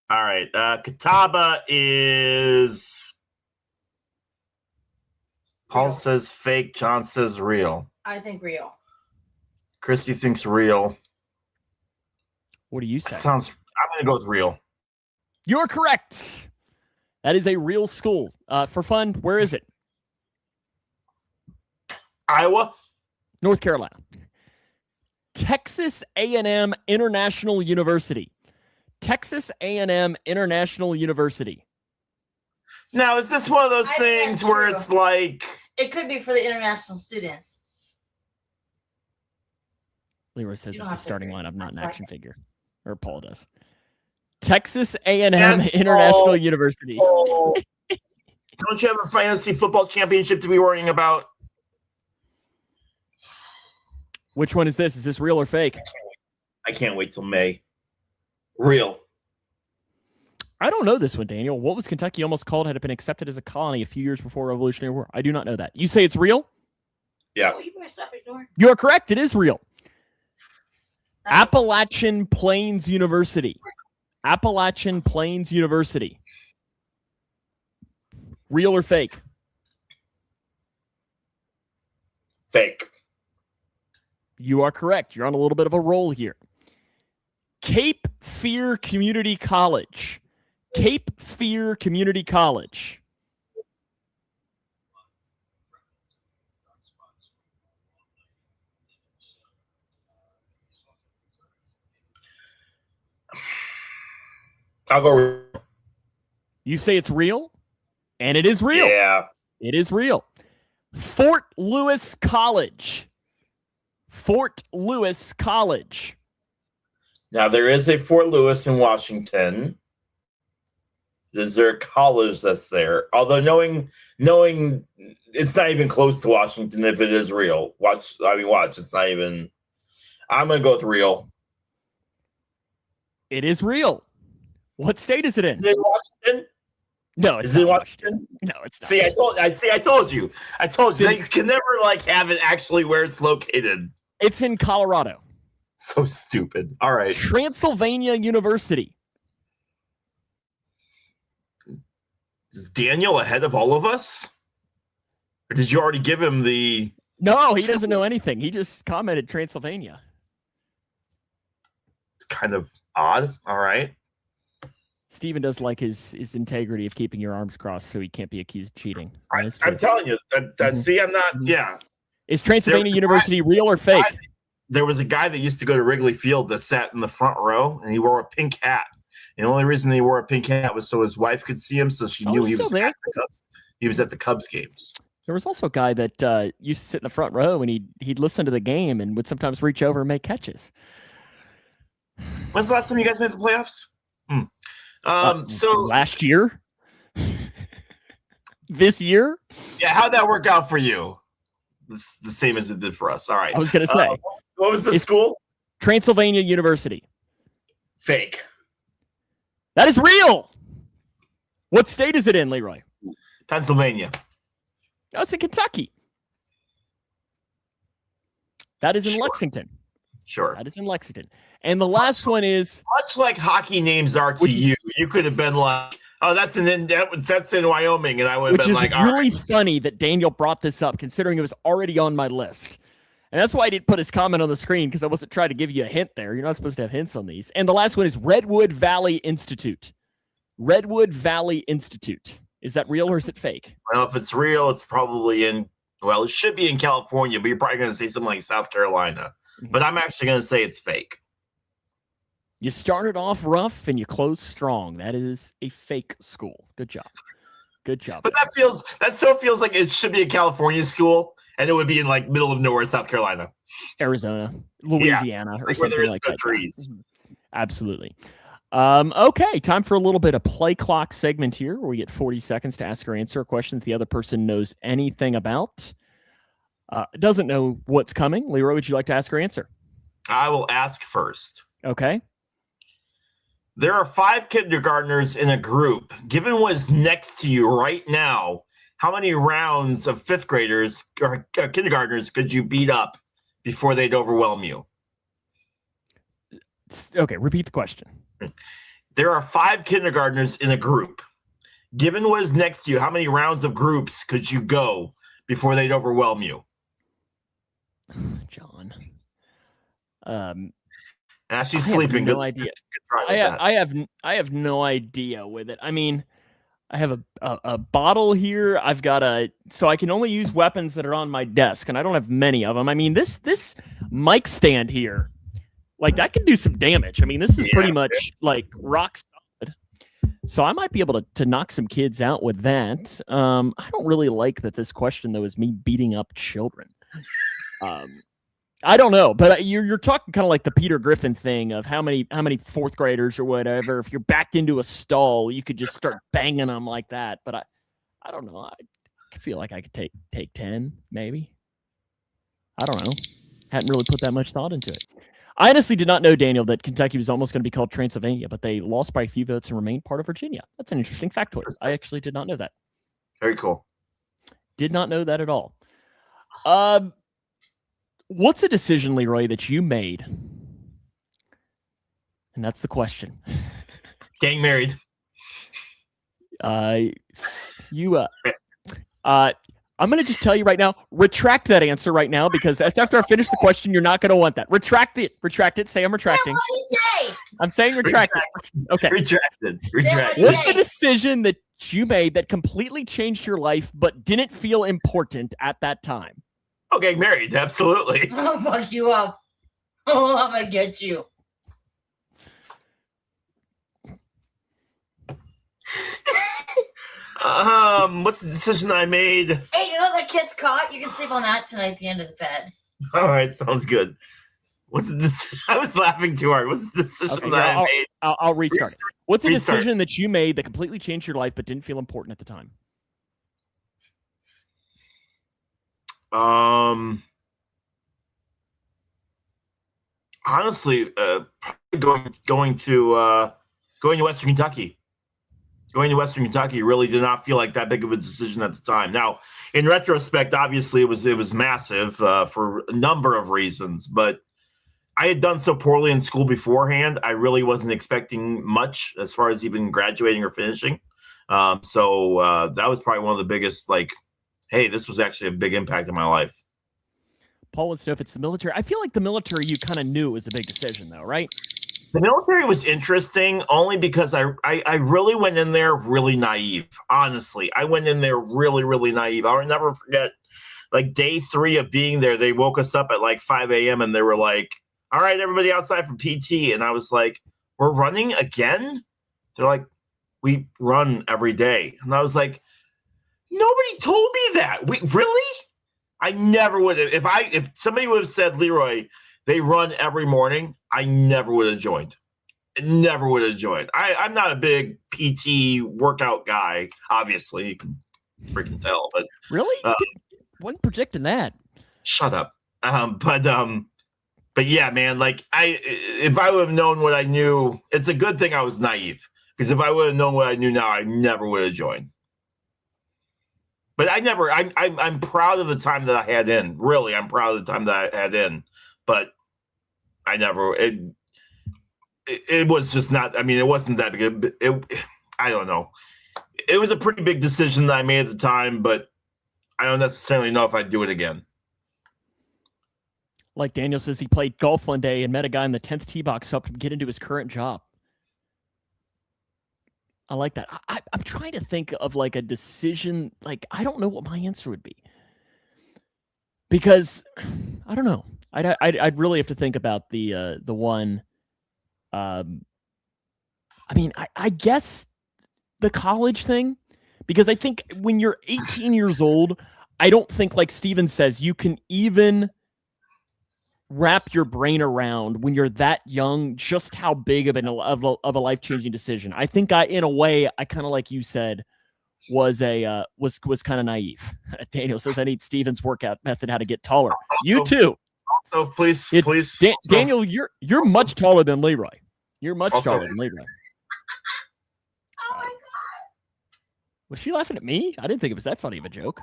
[SPEAKER 2] All right. Catawba is... Paul says fake. John says real.
[SPEAKER 3] I think real.
[SPEAKER 2] Christy thinks real.
[SPEAKER 1] What do you say?
[SPEAKER 2] I'm going to go with real.
[SPEAKER 1] You're correct. That is a real school. For fun, where is it?
[SPEAKER 2] Iowa?
[SPEAKER 1] North Carolina. Texas A&M International University. Texas A&M International University.
[SPEAKER 2] Now, is this one of those things where it's like...
[SPEAKER 3] It could be for the international students.
[SPEAKER 1] Leroy says it's a starting lineup, not an action figure. Or Paul does. Texas A&M International University.
[SPEAKER 2] Don't you have a fantasy football championship to be worrying about?
[SPEAKER 1] Which one is this? Is this real or fake?
[SPEAKER 2] I can't wait till May. Real.
[SPEAKER 1] I don't know this one, Daniel. What was Kentucky almost called had it been accepted as a colony a few years before Revolutionary War? I do not know that. You say it's real?
[SPEAKER 2] Yeah.
[SPEAKER 1] You're correct. It is real. Appalachian Plains University. Appalachian Plains University. Real or fake? You are correct. You're on a little bit of a roll here. Cape Fear Community College. Cape Fear Community College.
[SPEAKER 2] I'll go.
[SPEAKER 1] You say it's real? And it is real.
[SPEAKER 2] Yeah.
[SPEAKER 1] It is real. Fort Lewis College. Fort Lewis College.
[SPEAKER 2] Now, there is a Fort Lewis in Washington. Is there a college that's there? Although knowing it's not even close to Washington if it is real. Watch. It's not even. I'm going to go with real.
[SPEAKER 1] It is real. What state is it in?
[SPEAKER 2] Is it in Washington?
[SPEAKER 1] No, it's
[SPEAKER 2] Is it
[SPEAKER 1] not
[SPEAKER 2] in Washington?
[SPEAKER 1] No, it's not.
[SPEAKER 2] See, I told you. They can never have it actually where it's located.
[SPEAKER 1] It's in Colorado.
[SPEAKER 2] So stupid. All right.
[SPEAKER 1] Transylvania University.
[SPEAKER 2] Is Daniel ahead of all of us? Or did you already give him the...
[SPEAKER 1] No, he doesn't know anything. He just commented Transylvania.
[SPEAKER 2] It's kind of odd. All right.
[SPEAKER 1] Steven does like his integrity of keeping your arms crossed so he can't be accused of cheating.
[SPEAKER 2] I'm telling you. See, I'm not... Yeah.
[SPEAKER 1] Is Transylvania University real or fake?
[SPEAKER 2] There was a guy that used to go to Wrigley Field that sat in the front row, and he wore a pink hat. And the only reason he wore a pink hat was so his wife could see him, so she knew he was at the Cubs. He was at the Cubs games.
[SPEAKER 1] There was also a guy that used to sit in the front row, and he'd listen to the game and would sometimes reach over and make catches.
[SPEAKER 2] When's the last time you guys made the playoffs? So
[SPEAKER 1] last year, this year.
[SPEAKER 2] Yeah, how'd that work out for you? The same as it did for us. All right.
[SPEAKER 1] I was going to say,
[SPEAKER 2] what was the school?
[SPEAKER 1] Transylvania University.
[SPEAKER 2] Fake.
[SPEAKER 1] That is real. What state is it in, Leroy?
[SPEAKER 2] Pennsylvania.
[SPEAKER 1] No, it's in Kentucky. That is in Lexington.
[SPEAKER 2] Sure.
[SPEAKER 1] That is in Lexington. And the last one is...
[SPEAKER 2] Much like hockey names are to you, you could have been like, oh, that's in Wyoming. And I would have been like,
[SPEAKER 1] all right. Which is really funny that Daniel brought this up, considering it was already on my list. And that's why I didn't put his comment on the screen, because I wasn't trying to give you a hint there. You're not supposed to have hints on these. And the last one is Redwood Valley Institute. Redwood Valley Institute. Is that real or is it fake?
[SPEAKER 2] Well, if it's real, it's probably it should be in California, but you're probably going to say something like South Carolina. Mm-hmm. But I'm actually going to say it's fake.
[SPEAKER 1] You started off rough and you closed strong. That is a fake school. Good job. Good job.
[SPEAKER 2] But that still feels like it should be a California school, and it would be in like middle of nowhere, South Carolina,
[SPEAKER 1] Arizona, Louisiana, or something like that.
[SPEAKER 2] Trees.
[SPEAKER 1] Absolutely. Okay, time for a little bit of play clock segment here, where we get 40 seconds to ask or answer a question that the other person knows anything about. Doesn't know what's coming. Leroy, would you like to ask or answer?
[SPEAKER 2] I will ask first.
[SPEAKER 1] Okay.
[SPEAKER 2] There are 5 kindergartners in a group. Given what's next to you right now, how many rounds of 5th graders or kindergartners could you beat up before they'd overwhelm you?
[SPEAKER 1] Okay, repeat the question.
[SPEAKER 2] There are 5 kindergartners in a group. Given what is next to you, how many rounds of groups could you go before they'd overwhelm you?
[SPEAKER 1] John.
[SPEAKER 2] She's sleeping.
[SPEAKER 1] No idea. I have no idea with it. I mean, I have a bottle here. I've got so I can only use weapons that are on my desk, and I don't have many of them. I mean, this mic stand here, like that can do some damage. I mean, this is pretty much like rock solid. So I might be able to knock some kids out with that. I don't really like that this question though is me beating up children. I don't know, but you're talking kind of like the Peter Griffin thing of how many 4th graders or whatever. If you're backed into a stall, you could just start banging them like that. But I don't know. I feel like I could take 10, maybe. I don't know. Hadn't really put that much thought into it. I honestly did not know, Daniel, that Kentucky was almost going to be called Transylvania, but they lost by a few votes and remained part of Virginia. That's an interesting factoid. I actually did not know that.
[SPEAKER 2] Very cool.
[SPEAKER 1] Did not know that at all. What's a decision, Leroy, that you made? And that's the question.
[SPEAKER 2] Getting married.
[SPEAKER 1] I I'm going to just tell you right now, retract that answer right now, because after I finish the question, you're not going to want that. Retract it. Say I'm retracting.
[SPEAKER 3] What do you say?
[SPEAKER 1] I'm saying retract it. Okay.
[SPEAKER 2] Retracted.
[SPEAKER 1] What's the decision that you made that completely changed your life but didn't feel important at that time?
[SPEAKER 2] Oh, getting married. Absolutely.
[SPEAKER 3] I'll fuck you up. Oh, I'm gonna get you.
[SPEAKER 2] What's the decision I made?
[SPEAKER 3] Hey, you know that kid's caught? You can sleep on that tonight at the end of the bed.
[SPEAKER 2] All right, sounds good. What's the I was laughing too hard. What's the decision that I made?
[SPEAKER 1] I'll restart it. What's a
[SPEAKER 2] Restart.
[SPEAKER 1] decision that you made that completely changed your life but didn't feel important at the time?
[SPEAKER 2] Honestly, going to Western Kentucky. Going to Western Kentucky really did not feel like that big of a decision at the time. Now, in retrospect, obviously it was massive for a number of reasons, but I had done so poorly in school beforehand. I really wasn't expecting much as far as even graduating or finishing. So that was probably one of the biggest, like, hey, this was actually a big impact in my life.
[SPEAKER 1] Paul wants to know if it's the military. I feel like the military you kind of knew was a big decision, though, right?
[SPEAKER 2] The military was interesting only because I really went in there really naive. Honestly, I went in there really, really naive. I'll never forget, like, day 3 of being there, they woke us up at like 5 a.m. and they were like, all right, everybody outside for PT. And I was like, we're running again? They're like, we run every day. And I was like, nobody told me that. Really? I never would have. If somebody would have said, Leroy, they run every morning, I never would have joined. Never would have joined. I'm not a big PT workout guy, obviously. You can freaking tell. But
[SPEAKER 1] really? Wasn't predicting that.
[SPEAKER 2] Shut up. But yeah, man, like if I would have known what I knew, it's a good thing I was naive. Because if I would have known what I knew now, I never would have joined. But I'm proud of the time that I had in. Really, I'm proud of the time that I had in. But it was just not, I mean, it wasn't that big. I don't know. It was a pretty big decision that I made at the time, but I don't necessarily know if I'd do it again.
[SPEAKER 1] Like Daniel says, he played golf one day and met a guy in the 10th tee box, helped him get into his current job. I like that. I'm trying to think of like a decision. Like, I don't know what my answer would be. Because, I don't know. I'd really have to think about the one. I mean, I guess the college thing, because I think when you're 18 years old, I don't think, like Steven says, you can even wrap your brain around when you're that young just how big of a life-changing decision. I think in a way, I kind of, like you said, was kind of naive. Daniel says, I need Steven's workout method, how to get taller. Also, you too.
[SPEAKER 2] Also, please.
[SPEAKER 1] Daniel, you're much taller than Leroy. You're much taller than Leroy.
[SPEAKER 3] Oh my god!
[SPEAKER 1] Was she laughing at me? I didn't think it was that funny of a joke.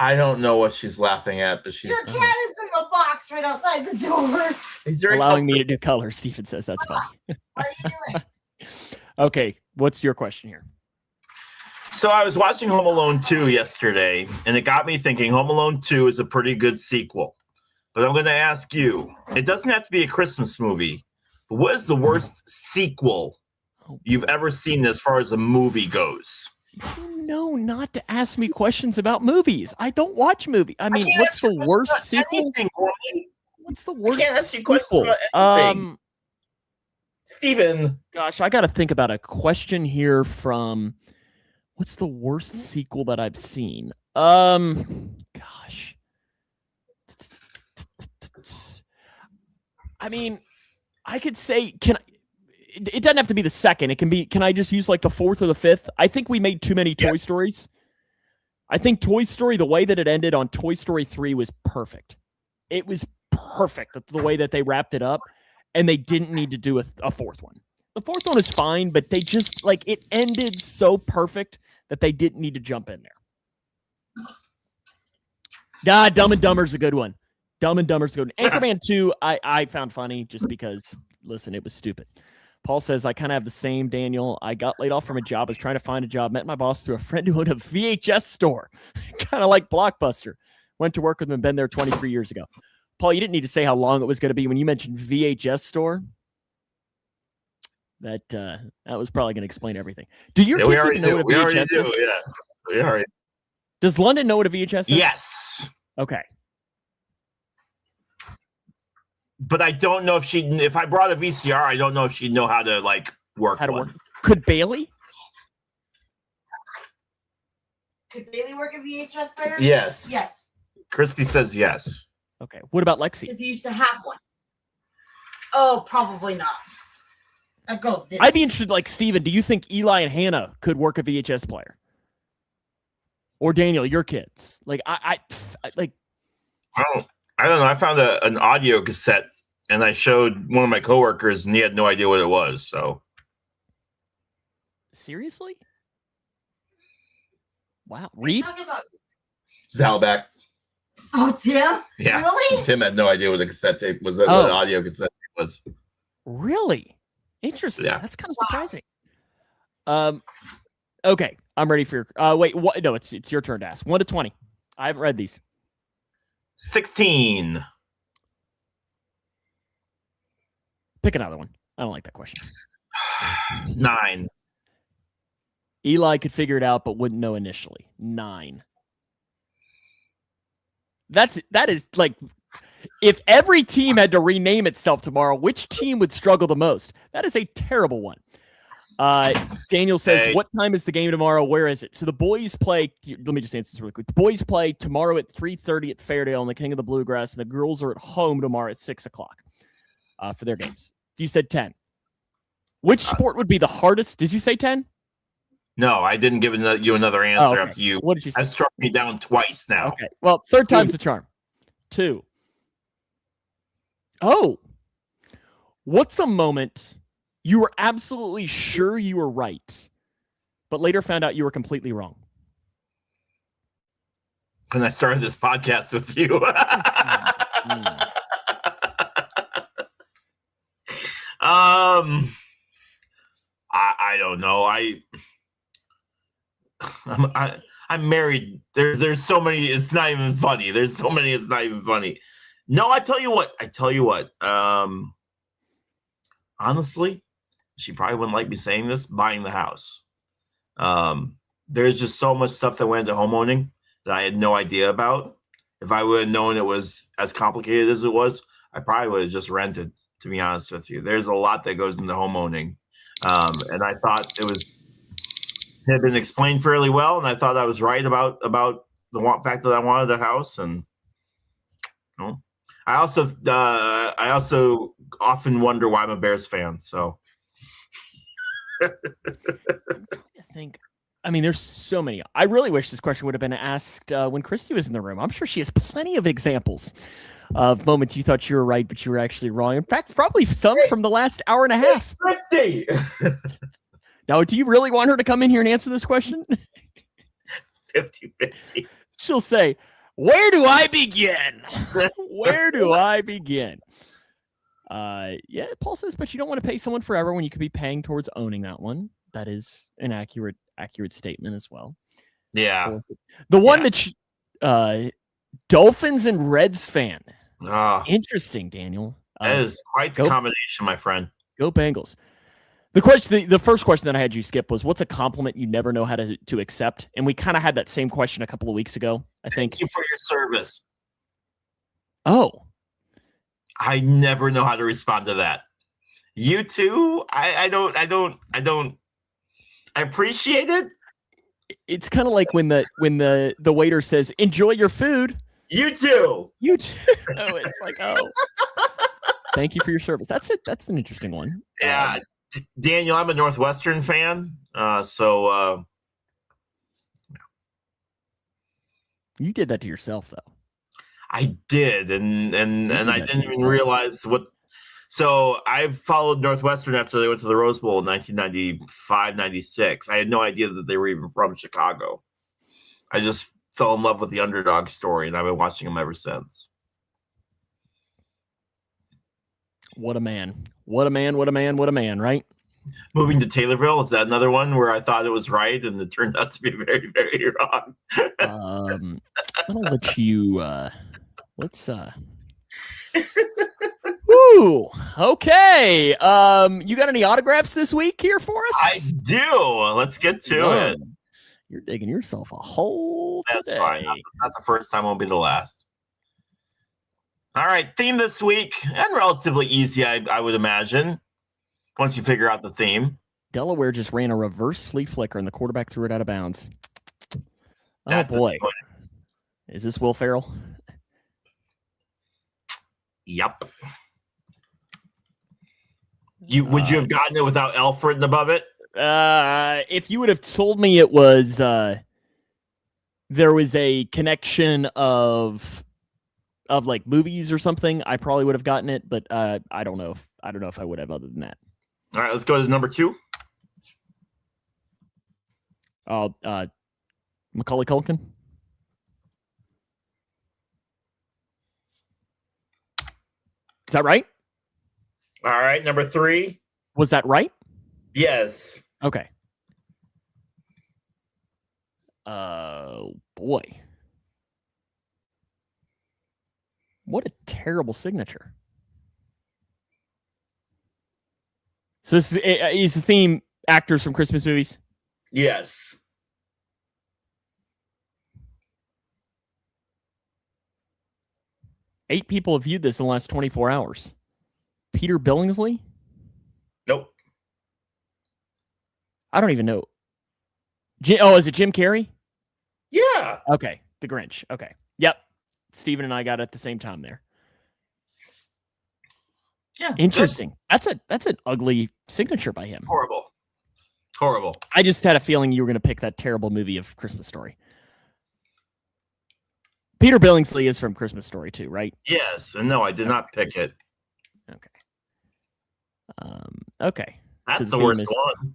[SPEAKER 2] I don't know what she's laughing at, but she's.
[SPEAKER 3] Your cat is in the box right outside the door.
[SPEAKER 2] He's very
[SPEAKER 1] allowing me to do color. Steven says that's funny.
[SPEAKER 3] What are you doing?
[SPEAKER 1] Okay, what's your question here?
[SPEAKER 2] So I was watching Home Alone 2 yesterday, and it got me thinking Home Alone 2 is a pretty good sequel. But I'm going to ask you, it doesn't have to be a Christmas movie, but what is the worst sequel you've ever seen as far as a movie goes?
[SPEAKER 1] No, not to ask me questions about movies. I don't watch movies. I mean, what's the worst sequel? What's the worst sequel?
[SPEAKER 2] Steven.
[SPEAKER 1] Gosh, I got to think about a question here from... What's the worst sequel that I've seen? Gosh. I mean, I could say, it doesn't have to be the second. It can be, can I just use like the 4th or the 5th? I think we made too many Toy Stories. I think Toy Story, the way that it ended on Toy Story 3 was perfect. It was perfect, the way that they wrapped it up, and they didn't need to do a 4th one. The 4th one is fine, but they just, like, it ended so perfect that they didn't need to jump in there. Dumb and Dumber's a good one. Dumb and Dumber's a good one. Anchorman 2, I found funny just because, listen, it was stupid. Paul says, I kind of have the same, Daniel. I got laid off from a job. I was trying to find a job. Met my boss through a friend who owned a VHS store. Kind of like Blockbuster. Went to work with him and been there 23 years ago. Paul, you didn't need to say how long it was going to be. When you mentioned VHS store, that was probably going to explain everything. Do your kids even know what a VHS is?
[SPEAKER 2] Yeah, we already.
[SPEAKER 1] Does London know what a VHS is?
[SPEAKER 2] Yes.
[SPEAKER 1] Okay.
[SPEAKER 2] But I don't know if I brought a VCR, I don't know if she'd know how to work.
[SPEAKER 1] Could Bailey?
[SPEAKER 3] Could Bailey work a VHS player?
[SPEAKER 2] Yes.
[SPEAKER 3] Yes.
[SPEAKER 2] Christy says yes.
[SPEAKER 1] Okay. What about Lexi?
[SPEAKER 3] Because he used to have one. Oh, probably not. That girl's dead.
[SPEAKER 1] I'd be interested, Steven, do you think Eli and Hannah could work a VHS player? Or Daniel, your kids?
[SPEAKER 2] I don't know. I found an audio cassette and I showed one of my coworkers and he had no idea what it was. So
[SPEAKER 1] seriously? Wow. Reed?
[SPEAKER 2] Zalback.
[SPEAKER 3] Oh, Tim?
[SPEAKER 2] Yeah.
[SPEAKER 3] Really?
[SPEAKER 2] Tim had no idea what a cassette tape was. What an audio cassette tape was.
[SPEAKER 1] Really? Interesting.
[SPEAKER 2] Yeah.
[SPEAKER 1] That's kind of surprising. Okay. I'm ready for your wait, what? No, it's your turn to ask. 1 to 20. I haven't read these.
[SPEAKER 2] 16.
[SPEAKER 1] Pick another one. I don't like that question.
[SPEAKER 2] 9.
[SPEAKER 1] Eli could figure it out, but wouldn't know initially. 9. That is if every team had to rename itself tomorrow, which team would struggle the most? That is a terrible one. Daniel says, What time is the game tomorrow? Where is it? So the boys play. Let me just answer this really quick. The boys play tomorrow at 3:30 at Fairdale on the King of the Bluegrass, and the girls are at home tomorrow at 6:00 for their games. You said 10. Which sport would be the hardest? Did you say 10?
[SPEAKER 2] No, I didn't give you another answer after you.
[SPEAKER 1] What did you say?
[SPEAKER 2] I've struck me down twice now.
[SPEAKER 1] Okay. Well, third time's the charm. 2. Oh. What's a moment you were absolutely sure you were right, but later found out you were completely wrong?
[SPEAKER 2] When I started this podcast with you. I don't know. I'm married. There's so many. It's not even funny. There's so many. It's not even funny. No, I tell you what. Honestly, she probably wouldn't like me saying this. Buying the house. There's just so much stuff that went into homeowning that I had no idea about. If I would have known it was as complicated as it was, I probably would have just rented. To be honest with you, there's a lot that goes into homeowning, and I thought it had been explained fairly well, and I thought I was right about the fact that I wanted a house. And I also often wonder why I'm a Bears fan. So
[SPEAKER 1] I think, there's so many. I really wish this question would have been asked when Christy was in the room. I'm sure she has plenty of examples of moments you thought you were right, but you were actually wrong. In fact, probably some from the last hour and a half.
[SPEAKER 2] Christy!
[SPEAKER 1] Now, do you really want her to come in here and answer this question?
[SPEAKER 2] 50-50.
[SPEAKER 1] She'll say, where do I begin? Where do I begin? Yeah, Paul says, but you don't want to pay someone forever when you could be paying towards owning that one. That is an accurate statement as well.
[SPEAKER 2] Yeah.
[SPEAKER 1] The one that Dolphins and Reds fan. Interesting, Daniel.
[SPEAKER 2] That is quite the combination, my friend.
[SPEAKER 1] Go Bengals. The first question that I had you skip was, what's a compliment you never know how to accept? And we kind of had that same question a couple of weeks ago, I think.
[SPEAKER 2] Thank you for your service.
[SPEAKER 1] Oh.
[SPEAKER 2] I never know how to respond to that. You too? I appreciate it.
[SPEAKER 1] It's kind of like when the waiter says, enjoy your food.
[SPEAKER 2] You too.
[SPEAKER 1] It's like, oh. Thank you for your service. That's it. That's an interesting one.
[SPEAKER 2] Yeah. Daniel, I'm a Northwestern fan. So
[SPEAKER 1] you did that to yourself, though.
[SPEAKER 2] I did, and I didn't even realize what. So I followed Northwestern after they went to the Rose Bowl in 1995-96. I had no idea that they were even from Chicago. I just fell in love with the underdog story, and I've been watching them ever since.
[SPEAKER 1] What a man. What a man, what a man, what a man, right?
[SPEAKER 2] Moving to Taylorville, is that another one where I thought it was right and it turned out to be very, very wrong?
[SPEAKER 1] I'll let you. Let's. Woo. Okay. You got any autographs this week here for us?
[SPEAKER 2] I do. Let's get to it.
[SPEAKER 1] You're digging yourself a hole.
[SPEAKER 2] That's
[SPEAKER 1] today.
[SPEAKER 2] fine. Not the first time, won't be the last. All right, theme this week, and relatively easy, I would imagine, once you figure out the theme.
[SPEAKER 1] Delaware just ran a reverse flea flicker, and the quarterback threw it out of bounds.
[SPEAKER 2] That's
[SPEAKER 1] oh, boy. Is this Will Ferrell?
[SPEAKER 2] Yep. Would you have gotten it without Elf written above it?
[SPEAKER 1] If you would have told me it was there was a connection of like movies or something, I probably would have gotten it, but I don't know if I would have other than that.
[SPEAKER 2] All right, let's go to number 2.
[SPEAKER 1] Macaulay Culkin. Is that right?
[SPEAKER 2] All right, number 3.
[SPEAKER 1] Was that right?
[SPEAKER 2] Yes.
[SPEAKER 1] Okay. Oh, boy. What a terrible signature. So this is the theme actors from Christmas movies?
[SPEAKER 2] Yes.
[SPEAKER 1] Eight people have viewed this in the last 24 hours. Peter Billingsley?
[SPEAKER 2] Nope.
[SPEAKER 1] I don't even know. Is it Jim Carrey?
[SPEAKER 2] Yeah.
[SPEAKER 1] Okay. The Grinch. Okay. Yep. Steven and I got it at the same time there.
[SPEAKER 2] Yeah.
[SPEAKER 1] Interesting. Good. That's an ugly signature by him.
[SPEAKER 2] Horrible.
[SPEAKER 1] I just had a feeling you were going to pick that terrible movie of Christmas Story. Peter Billingsley is from Christmas Story too, right?
[SPEAKER 2] Yes. And no, I did not pick it.
[SPEAKER 1] Okay. Okay.
[SPEAKER 2] That's
[SPEAKER 1] So
[SPEAKER 2] the worst one.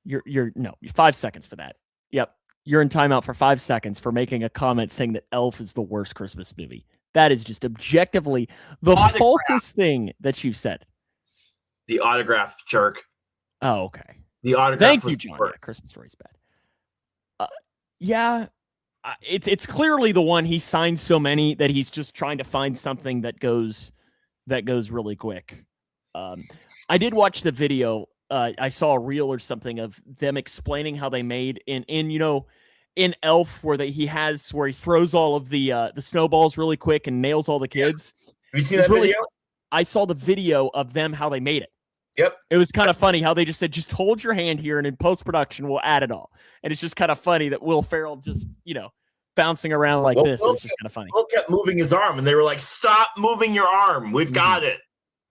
[SPEAKER 1] You're 5 seconds for that. Yep. You're in timeout for 5 seconds for making a comment saying that Elf is the worst Christmas movie. That is just objectively the falsest thing that you've said.
[SPEAKER 2] The autograph jerk.
[SPEAKER 1] Oh, okay.
[SPEAKER 2] The autograph.
[SPEAKER 1] Thank you, John. Yeah, Christmas Story's bad. Yeah. It's clearly the one he signs so many that he's just trying to find something that goes really quick. I did watch the video. I saw a reel or something of them explaining how they made in Elf where he throws all of the snowballs really quick and nails all the kids.
[SPEAKER 2] Yeah. Have you seen that video?
[SPEAKER 1] I saw the video of them how they made it.
[SPEAKER 2] Yep.
[SPEAKER 1] It was kind of funny how they just said, just hold your hand here and in post-production, we'll add it all. And it's just kind of funny that Will Ferrell just, bouncing around like this. It's just kind of funny.
[SPEAKER 2] Will kept moving his arm and they were like, stop moving your arm. We've got it.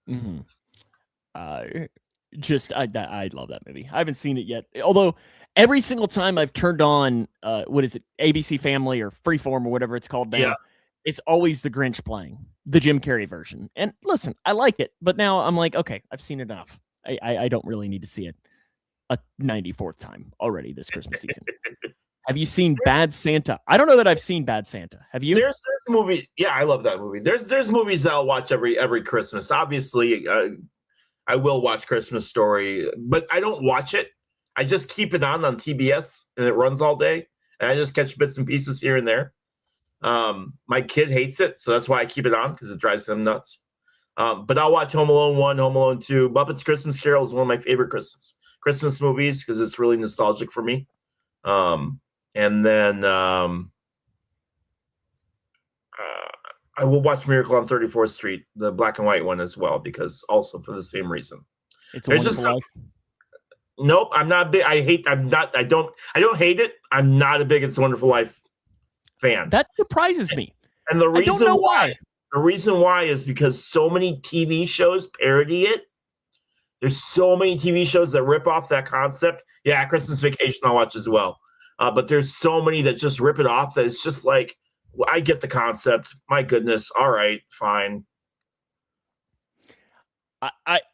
[SPEAKER 1] Mm-hmm. I love that movie. I haven't seen it yet. Although every single time I've turned on, ABC Family or Freeform or whatever it's called now,
[SPEAKER 2] yeah.
[SPEAKER 1] It's always the Grinch playing, the Jim Carrey version. And listen, I like it, but now I'm like, okay, I've seen it enough. I don't really need to see it a 94th time already this Christmas season. Have you seen Bad Santa? I don't know that I've seen Bad Santa. Have you?
[SPEAKER 2] There's a movie. Yeah, I love that movie. There's movies that I'll watch every Christmas. Obviously, I will watch Christmas Story, but I don't watch it. I just keep it on TBS, and it runs all day, and I just catch bits and pieces here and there. My kid hates it, so that's why I keep it on, because it drives them nuts. But I'll watch Home Alone 1, Home Alone 2. Muppets Christmas Carol is one of my favorite Christmas movies because it's really nostalgic for me. And then I will watch Miracle on 34th Street, the black and white one as well, because also for the same reason.
[SPEAKER 1] It's a Wonderful Life.
[SPEAKER 2] Nope, I'm not big. I don't hate it. I'm not a big It's a Wonderful Life fan.
[SPEAKER 1] That surprises me.
[SPEAKER 2] And the reason
[SPEAKER 1] I don't know why.
[SPEAKER 2] The reason why is because so many TV shows parody it. There's so many TV shows that rip off that concept. Yeah, Christmas Vacation I'll watch as well. But there's so many that just rip it off that it's just like, well, I get the concept. My goodness. All right, fine.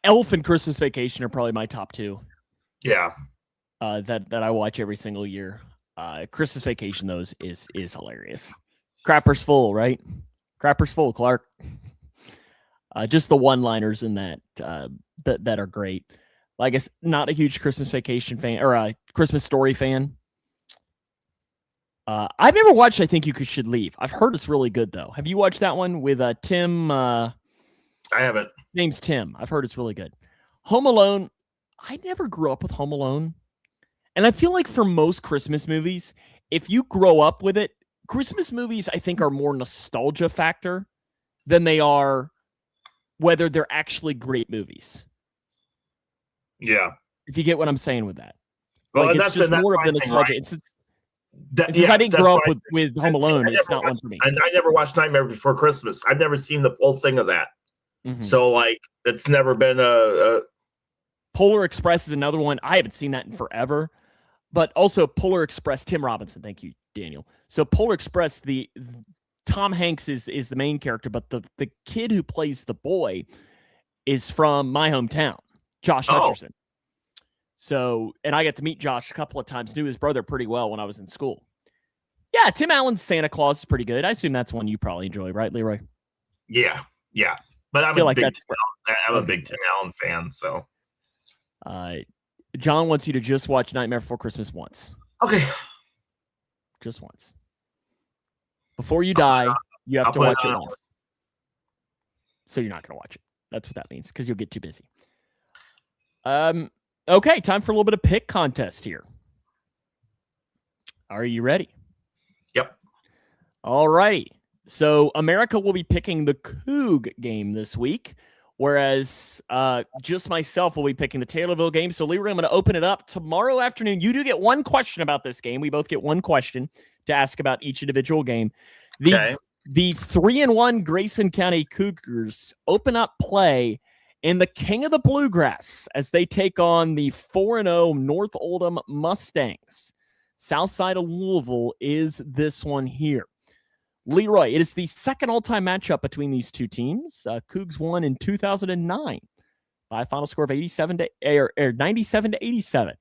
[SPEAKER 1] Elf and Christmas Vacation are probably my top two.
[SPEAKER 2] Yeah.
[SPEAKER 1] That I watch every single year. Christmas Vacation, though, is hilarious. Crapper's full, right? Crapper's full, Clark. Just the one-liners in that that are great. I guess not a huge Christmas Vacation fan or a Christmas Story fan. I've never watched I Think You Should Leave. I've heard it's really good, though. Have you watched that one with Tim?
[SPEAKER 2] I haven't.
[SPEAKER 1] Name's Tim. I've heard it's really good. Home Alone. I never grew up with Home Alone. And I feel like for most Christmas movies, if you grow up with it, Christmas movies, I think, are more nostalgia factor than they are whether they're actually great movies.
[SPEAKER 2] Yeah.
[SPEAKER 1] If you get what I'm saying with that.
[SPEAKER 2] Well,
[SPEAKER 1] like, it's just more of the nostalgia.
[SPEAKER 2] Right?
[SPEAKER 1] Since I didn't grow up with Home Alone, it's not one for me.
[SPEAKER 2] And I never watched Nightmare Before Christmas. I've never seen the full thing of that. Mm-hmm. So, like, it's never been a...
[SPEAKER 1] Polar Express is another one. I haven't seen that in forever. But also Polar Express, Tim Robinson. Thank you, Daniel. So Polar Express, Tom Hanks is the main character, but the kid who plays the boy is from my hometown, Josh Hutcherson. So, and I got to meet Josh a couple of times, knew his brother pretty well when I was in school. Yeah, Tim Allen's Santa Claus is pretty good. I assume that's one you probably enjoy, right, Leroy?
[SPEAKER 2] Yeah. But I'm a big Tim Allen fan, so.
[SPEAKER 1] John wants you to just watch Nightmare Before Christmas once.
[SPEAKER 2] Okay.
[SPEAKER 1] Just once. Before you die, you have to watch it once. So you're not going to watch it. That's what that means, because you'll get too busy. Okay, time for a little bit of pick contest here. Are you ready?
[SPEAKER 2] Yep.
[SPEAKER 1] All righty. So America will be picking the Coug game this week, whereas just myself will be picking the Taylorville game. So Leroy, I'm going to open it up tomorrow afternoon. You do get one question about this game. We both get one question to ask about each individual game. The 3-1 Grayson County Cougars open up play in the King of the Bluegrass as they take on the 4-0 North Oldham Mustangs. South side of Louisville is this one here. Leroy, it is the second all-time matchup between these two teams. Cougs won in 2009 by a final score of 97 to 87.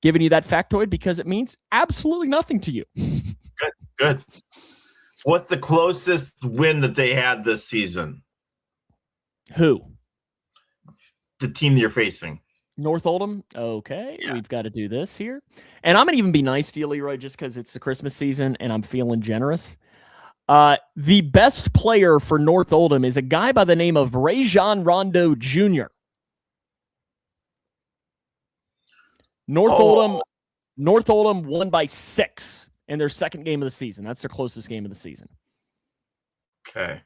[SPEAKER 1] Giving you that factoid because it means absolutely nothing to you.
[SPEAKER 2] Good. What's the closest win that they had this season?
[SPEAKER 1] Who?
[SPEAKER 2] The team you're facing.
[SPEAKER 1] North Oldham? Okay, yeah. We've got to do this here. And I'm going to even be nice to you, Leroy, just because it's the Christmas season and I'm feeling generous. The best player for North Oldham is a guy by the name of Rajon Rondo Jr. North Oldham won by 6 in their second game of the season. That's their closest game of the season.
[SPEAKER 2] Okay.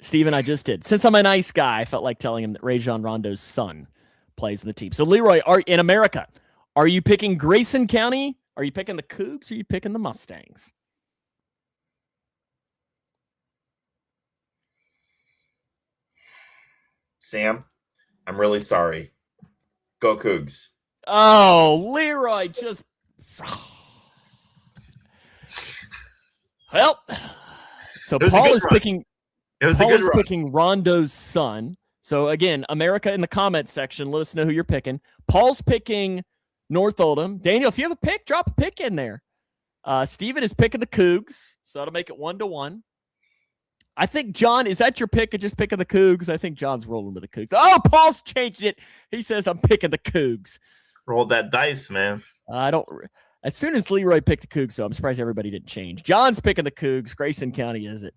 [SPEAKER 1] Steven, I just did. Since I'm a nice guy, I felt like telling him that Rajon Rondo's son plays in the team. So, Leroy, in America, are you picking Grayson County? Are you picking the Cougs or are you picking the Mustangs?
[SPEAKER 2] Sam, I'm really sorry. Go Cougs.
[SPEAKER 1] Oh, Leroy just... Well, so Paul is picking... Paul is picking Rondo's son. So, again, America in the comments section, let us know who you're picking. Paul's picking North Oldham. Daniel, if you have a pick, drop a pick in there. Steven is picking the Cougs, so that'll make it 1-1. I think, John, is that your pick of just picking the Cougs? I think John's rolling with the Cougs. Oh, Paul's changed it. He says, I'm picking the Cougs.
[SPEAKER 2] Roll that dice, man.
[SPEAKER 1] As soon as Leroy picked the Cougs, so I'm surprised everybody didn't change. John's picking the Cougs. Grayson County is it.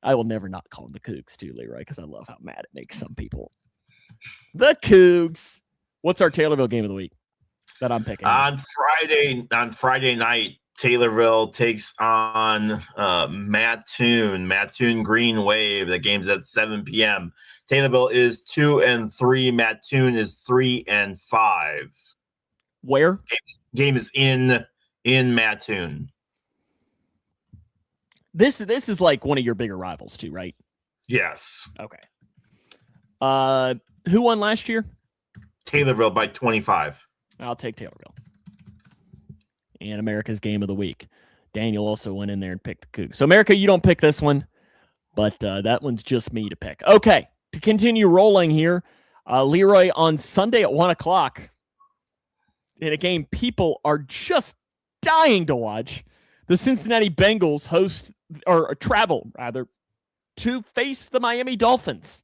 [SPEAKER 1] I will never not call them the Cougs too, Leroy, because I love how mad it makes some people. The Cougs. What's our Taylorville game of the week that I'm picking?
[SPEAKER 2] On Friday night, Taylorville takes on Mattoon Green Wave. The game's at 7 p.m. Taylorville is 2-3. Mattoon is 3-5.
[SPEAKER 1] Where?
[SPEAKER 2] Game is in Mattoon.
[SPEAKER 1] This is like one of your bigger rivals too, right?
[SPEAKER 2] Yes.
[SPEAKER 1] Okay. Who won last year?
[SPEAKER 2] Taylorville by 25.
[SPEAKER 1] I'll take Taylorville. And America's game of the week. Daniel also went in there and picked the Cougs. So, America, you don't pick this one, but that one's just me to pick. Okay, to continue rolling here, Leroy, on Sunday at 1 o'clock, in a game people are just dying to watch, the Cincinnati Bengals host or travel rather, to face the Miami Dolphins.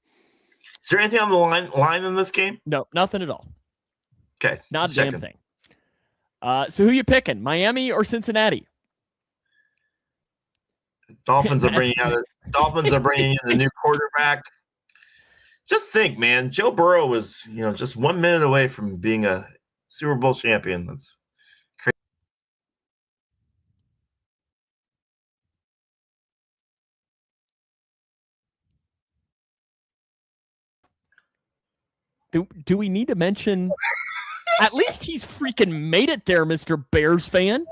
[SPEAKER 2] Is there anything on the line in this game?
[SPEAKER 1] No, nothing at all.
[SPEAKER 2] Okay,
[SPEAKER 1] not a damn thing. So who you picking, Miami or Cincinnati?
[SPEAKER 2] Dolphins are bringing in the new quarterback. Just think, man, Joe Burrow was, just 1 minute away from being a Super Bowl champion. That's crazy.
[SPEAKER 1] Do we need to mention? At least he's freaking made it there, Mr. Bears fan.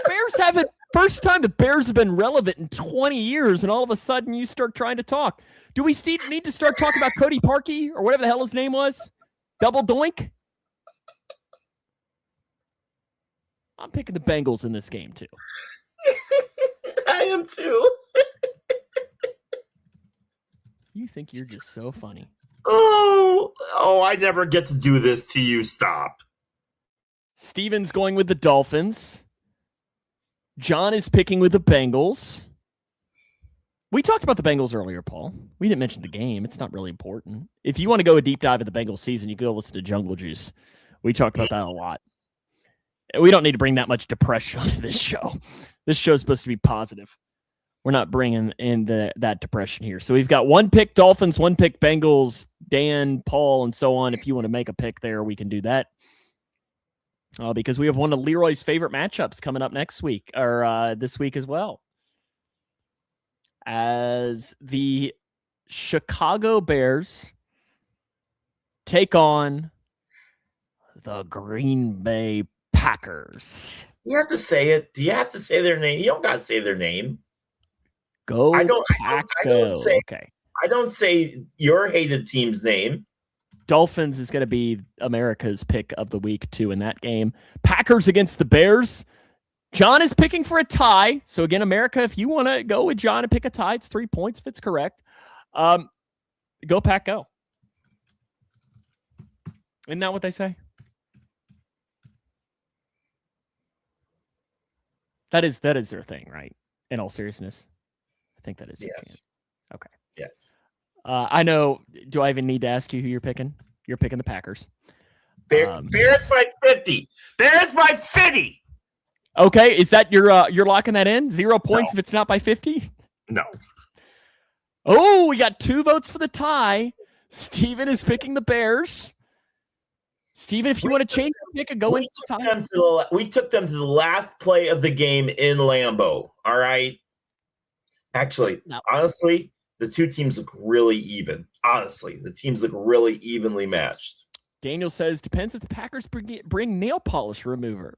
[SPEAKER 1] Bears haven't. First time the Bears have been relevant in 20 years, and all of a sudden you start trying to talk. Do we need to start talking about Cody Parkey or whatever the hell his name was? Double doink? I'm picking the Bengals in this game, too.
[SPEAKER 2] I am, too.
[SPEAKER 1] You think you're just so funny.
[SPEAKER 2] Oh, I never get to do this to you. Stop.
[SPEAKER 1] Steven's going with the Dolphins. John is picking with the Bengals. We talked about the Bengals earlier, Paul. We didn't mention the game. It's not really important. If you want to go a deep dive of the Bengals season, you can go listen to Jungle Juice. We talked about that a lot. We don't need to bring that much depression onto this show. This show's supposed to be positive. We're not bringing in that depression here. So we've got one pick Dolphins, one pick Bengals, Dan, Paul, and so on. If you want to make a pick there, we can do that. Because we have one of Leroy's favorite matchups coming up next week, or this week as well. As the Chicago Bears take on the Green Bay Packers.
[SPEAKER 2] You have to say it. Do you have to say their name? You don't got to say their name.
[SPEAKER 1] Go
[SPEAKER 2] Packers.
[SPEAKER 1] Okay.
[SPEAKER 2] I don't say your hated team's name.
[SPEAKER 1] Dolphins is going to be America's pick of the week, too, in that game. Packers against the Bears. John is picking for a tie. So, again, America, if you want to go with John and pick a tie, it's 3 points if it's correct. Go Pack, go. Isn't that what they say? That is their thing, right? In all seriousness. I think that is their chant. Okay.
[SPEAKER 2] Yes.
[SPEAKER 1] I know. Do I even need to ask you who you're picking? You're picking the Packers.
[SPEAKER 2] Bears by 50. Bears by 50.
[SPEAKER 1] Okay, is that you're locking that in? 0 points if it's not by 50?
[SPEAKER 2] No.
[SPEAKER 1] Oh, we got 2 votes for the tie. Steven is picking the Bears. Steven, if you want to change your pick, go into the tie.
[SPEAKER 2] We took them to the last play of the game in Lambeau. All right. Actually, honestly, the two teams look really even. Honestly, the teams look really evenly matched.
[SPEAKER 1] Daniel says, depends if the Packers bring nail polish remover.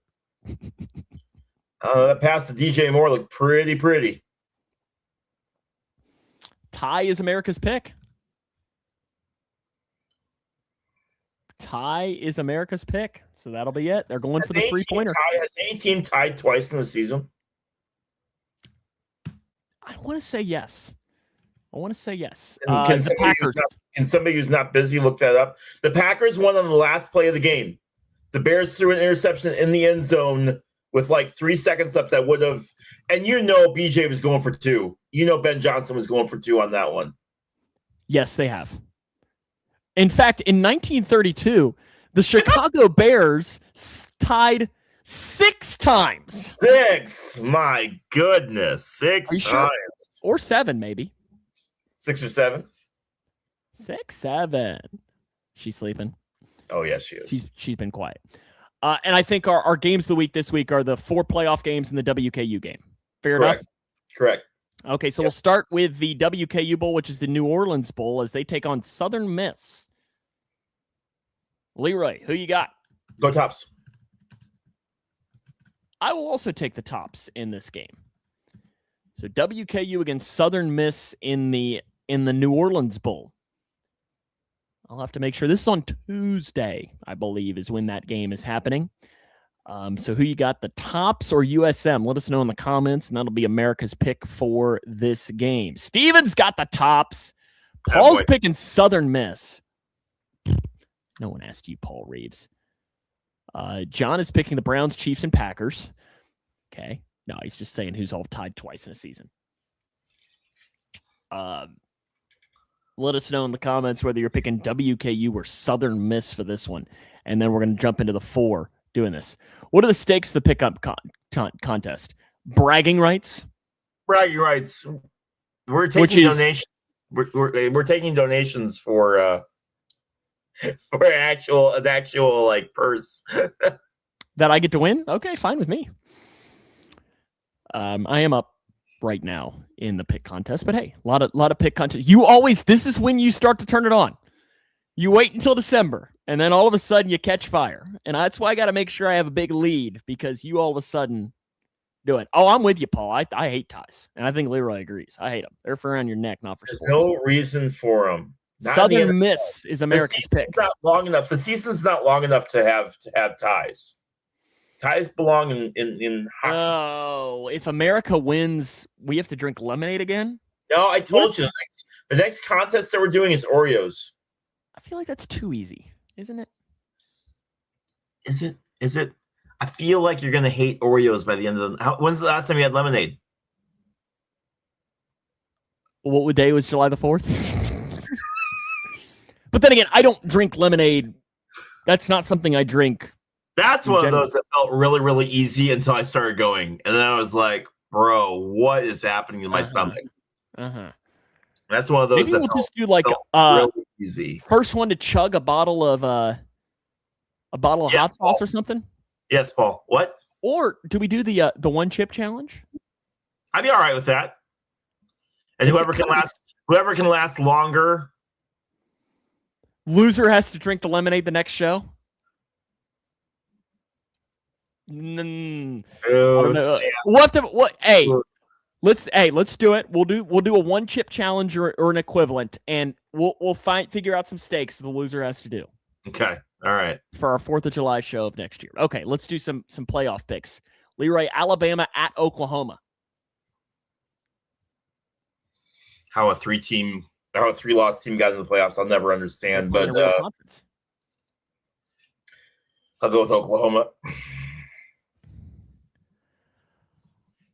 [SPEAKER 2] That pass to DJ Moore looked pretty.
[SPEAKER 1] Tie is America's pick. Tie is America's pick. So that'll be it. They're going for the 3-pointer.
[SPEAKER 2] Has any team tied twice in the season?
[SPEAKER 1] I want to say yes.
[SPEAKER 2] Can somebody who's not busy look that up? The Packers won on the last play of the game. The Bears threw an interception in the end zone with like 3 seconds left that would have, and BJ was going for 2. Ben Johnson was going for 2 on that one.
[SPEAKER 1] Yes, they have. In fact, in 1932, the Chicago Bears tied 6 times.
[SPEAKER 2] 6? My goodness. 6 times. Sure?
[SPEAKER 1] Or 7, maybe.
[SPEAKER 2] 6 or 7?
[SPEAKER 1] 6, 7. She's sleeping.
[SPEAKER 2] Oh, yes, she is.
[SPEAKER 1] She's been quiet. And I think our games of the week this week are the 4 playoff games and the WKU game. Fair enough?
[SPEAKER 2] Correct.
[SPEAKER 1] Okay, so we'll start with the WKU Bowl, which is the New Orleans Bowl, as they take on Southern Miss. Leroy, who you got?
[SPEAKER 2] Go Tops.
[SPEAKER 1] I will also take the Tops in this game. So WKU against Southern Miss in the New Orleans Bowl. I'll have to make sure. This is on Tuesday, I believe, is when that game is happening. So who you got, the Tops or USM? Let us know in the comments, and that'll be America's pick for this game. Steven's got the Tops. Paul's picking Southern Miss. No one asked you, Paul Reeves. John is picking the Browns, Chiefs, and Packers. Okay. No, he's just saying who's all tied twice in a season. Let us know in the comments whether you're picking WKU or Southern Miss for this one. And then we're going to jump into the 4 doing this. What are the stakes of the pickup contest? Bragging rights?
[SPEAKER 2] Bragging rights. We're taking donations. We're taking donations for an actual like purse
[SPEAKER 1] that I get to win. Okay, fine with me. I am up right now in the pick contest, but hey, a lot of pick contest. This is when you start to turn it on. You wait until December, and then all of a sudden you catch fire, and that's why I got to make sure I have a big lead because you all of a sudden do it. Oh, I'm with you, Paul. I hate ties, and I think Leroy agrees. I hate them. They're for around your neck, not for
[SPEAKER 2] There's
[SPEAKER 1] sports.
[SPEAKER 2] no reason for them.
[SPEAKER 1] Southern Miss is America's pick.
[SPEAKER 2] Not long enough. The season's not long enough to have ties. Ties belong in hockey.
[SPEAKER 1] Oh, if America wins, we have to drink lemonade again?
[SPEAKER 2] No, I told you. The next contest that we're doing is Oreos.
[SPEAKER 1] I feel like that's too easy, isn't it?
[SPEAKER 2] Is it? I feel like you're going to hate Oreos by the end of the... When's the last time you had lemonade?
[SPEAKER 1] What day was July the 4th? But then again, I don't drink lemonade. That's not something I drink.
[SPEAKER 2] That's one of those that felt really, really easy until I started going. And then I was like, bro, what is happening in my stomach? That's one of those.
[SPEAKER 1] Maybe we'll just do like
[SPEAKER 2] really easy.
[SPEAKER 1] First one to chug a bottle of hot sauce or something.
[SPEAKER 2] Yes, Paul. What?
[SPEAKER 1] Or do we do the one chip challenge?
[SPEAKER 2] I'd be all right with that. And whoever can last longer.
[SPEAKER 1] Loser has to drink the lemonade the next show.
[SPEAKER 2] Oh,
[SPEAKER 1] we'll have to. What? Hey, let's do it. We'll do a one chip challenge or an equivalent, and we'll figure out some stakes the loser has to do.
[SPEAKER 2] Okay. All right.
[SPEAKER 1] For our 4th of July show of next year. Okay, let's do some playoff picks. Leroy, Alabama at Oklahoma.
[SPEAKER 2] How a 3-loss team got in the playoffs, I'll never understand. But I'll go with Oklahoma.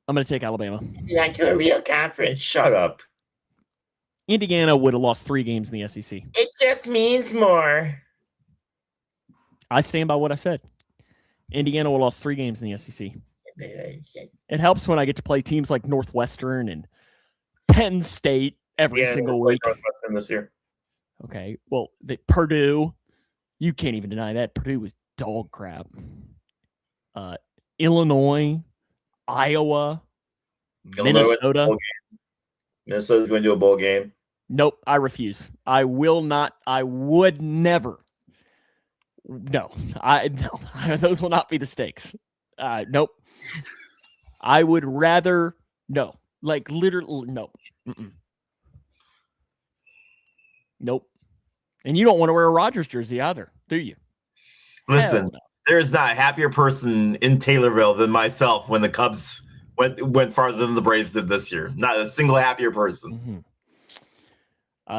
[SPEAKER 1] I'm going to take Alabama.
[SPEAKER 2] Yeah, to a real conference. Shut up.
[SPEAKER 1] Indiana would have lost 3 games in the SEC.
[SPEAKER 2] It just means more.
[SPEAKER 1] I stand by what I said. Indiana will lost 3 games in the SEC. It helps when I get to play teams like Northwestern and Penn State every single week.
[SPEAKER 2] Northwestern this year.
[SPEAKER 1] Okay, well, Purdue, you can't even deny that. Purdue was dog crap. Illinois, Iowa, Minnesota.
[SPEAKER 2] Minnesota's going to do a bowl game.
[SPEAKER 1] Nope, I refuse. I will not. I would never. No, those will not be the stakes. Nope. I would rather no. Like literally no. Nope. And you don't want to wear a Rodgers jersey either, do you?
[SPEAKER 2] Listen, there is not a happier person in Taylorville than myself when the Cubs went farther than the Braves did this year. Not a single happier person.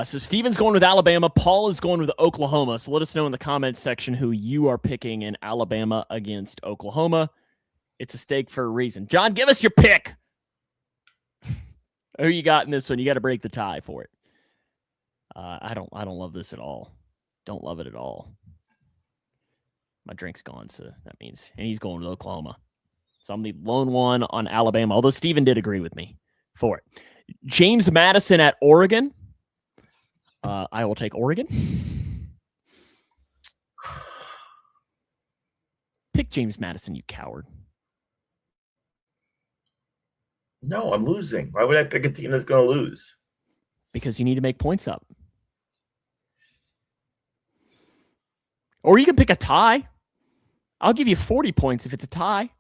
[SPEAKER 1] So Steven's going with Alabama. Paul is going with Oklahoma. So let us know in the comments section who you are picking in Alabama against Oklahoma. It's a stake for a reason. John, give us your pick. Who you got in this one? You got to break the tie for it. I don't love this at all. Don't love it at all. My drink's gone, so that means, and he's going to Oklahoma. So I'm the lone one on Alabama, although Steven did agree with me for it. James Madison at Oregon. I will take Oregon. Pick James Madison, you coward.
[SPEAKER 2] No, I'm losing. Why would I pick a team that's going to lose?
[SPEAKER 1] Because you need to make points up. Or you can pick a tie. I'll give you 40 points if it's a tie.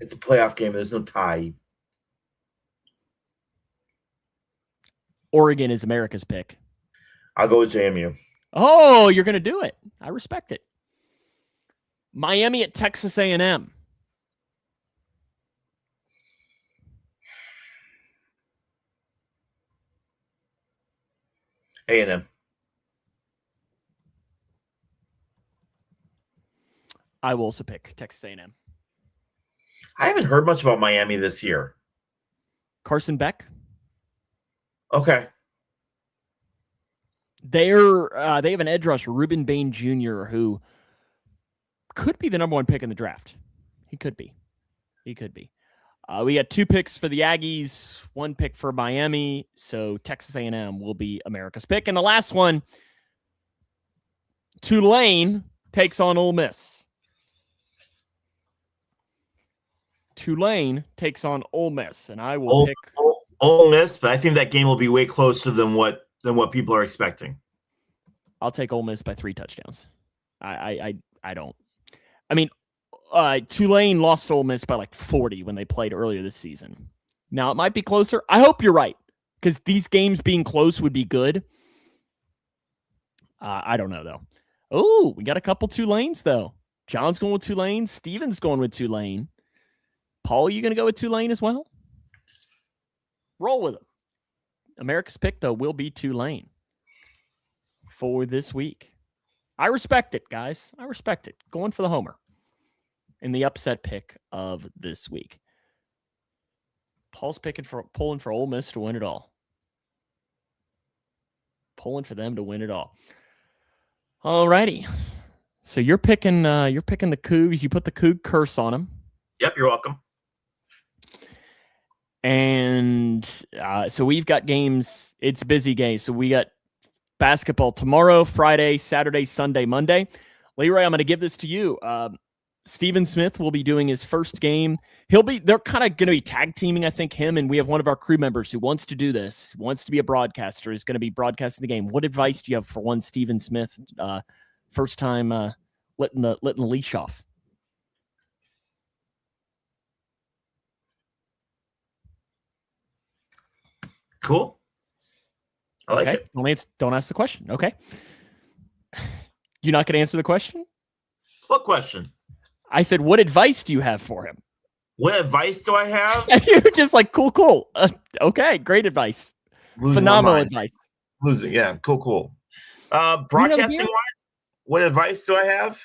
[SPEAKER 2] It's a playoff game. There's no tie.
[SPEAKER 1] Oregon is America's pick.
[SPEAKER 2] I'll go with JMU.
[SPEAKER 1] Oh, you're going to do it. I respect it. Miami at Texas A&M.
[SPEAKER 2] A&M.
[SPEAKER 1] I will also pick Texas A&M.
[SPEAKER 2] I haven't heard much about Miami this year.
[SPEAKER 1] Carson Beck.
[SPEAKER 2] Okay.
[SPEAKER 1] They have an edge rusher, Reuben Bain Jr., who could be the number one pick in the draft. He could be. We got 2 picks for the Aggies, 1 pick for Miami. So Texas A&M will be America's pick. And the last one, Tulane takes on Ole Miss. Tulane takes on Ole Miss, and I will pick
[SPEAKER 2] Ole Miss, but I think that game will be way closer than what people are expecting.
[SPEAKER 1] I'll take Ole Miss by 3 touchdowns. I don't. I mean, Tulane lost Ole Miss by like 40 when they played earlier this season. Now it might be closer. I hope you're right, because these games being close would be good. I don't know though. Oh, we got a couple Tulanes though. John's going with Tulane. Steven's going with Tulane. Paul, you going to go with Tulane as well? Roll with them. America's pick, though, will be Tulane for this week. I respect it, guys. I respect it. Going for the homer in the upset pick of this week. Paul's pulling for Ole Miss to win it all. Pulling for them to win it all. All righty. So you're picking the Cougs. You put the Coug curse on them.
[SPEAKER 2] Yep, you're welcome.
[SPEAKER 1] And so we've got games. It's a busy game. So we got basketball tomorrow, Friday, Saturday, Sunday, Monday. Leroy, I'm going to give this to you. Steven Smith will be doing his first game. They're kind of going to be tag teaming, I think, him. And we have one of our crew members who wants to do this, wants to be a broadcaster, is going to be broadcasting the game. What advice do you have for one Steven Smith, first time letting the leash off?
[SPEAKER 2] Cool. I like it.
[SPEAKER 1] Don't ask the question. Okay. You're not going to answer the question?
[SPEAKER 2] What question?
[SPEAKER 1] I said, what advice do you have for him?
[SPEAKER 2] What advice do I have?
[SPEAKER 1] You're just like, cool. Okay, great advice. Phenomenal advice.
[SPEAKER 2] Losing, yeah, cool. Broadcasting wise, what advice do I have?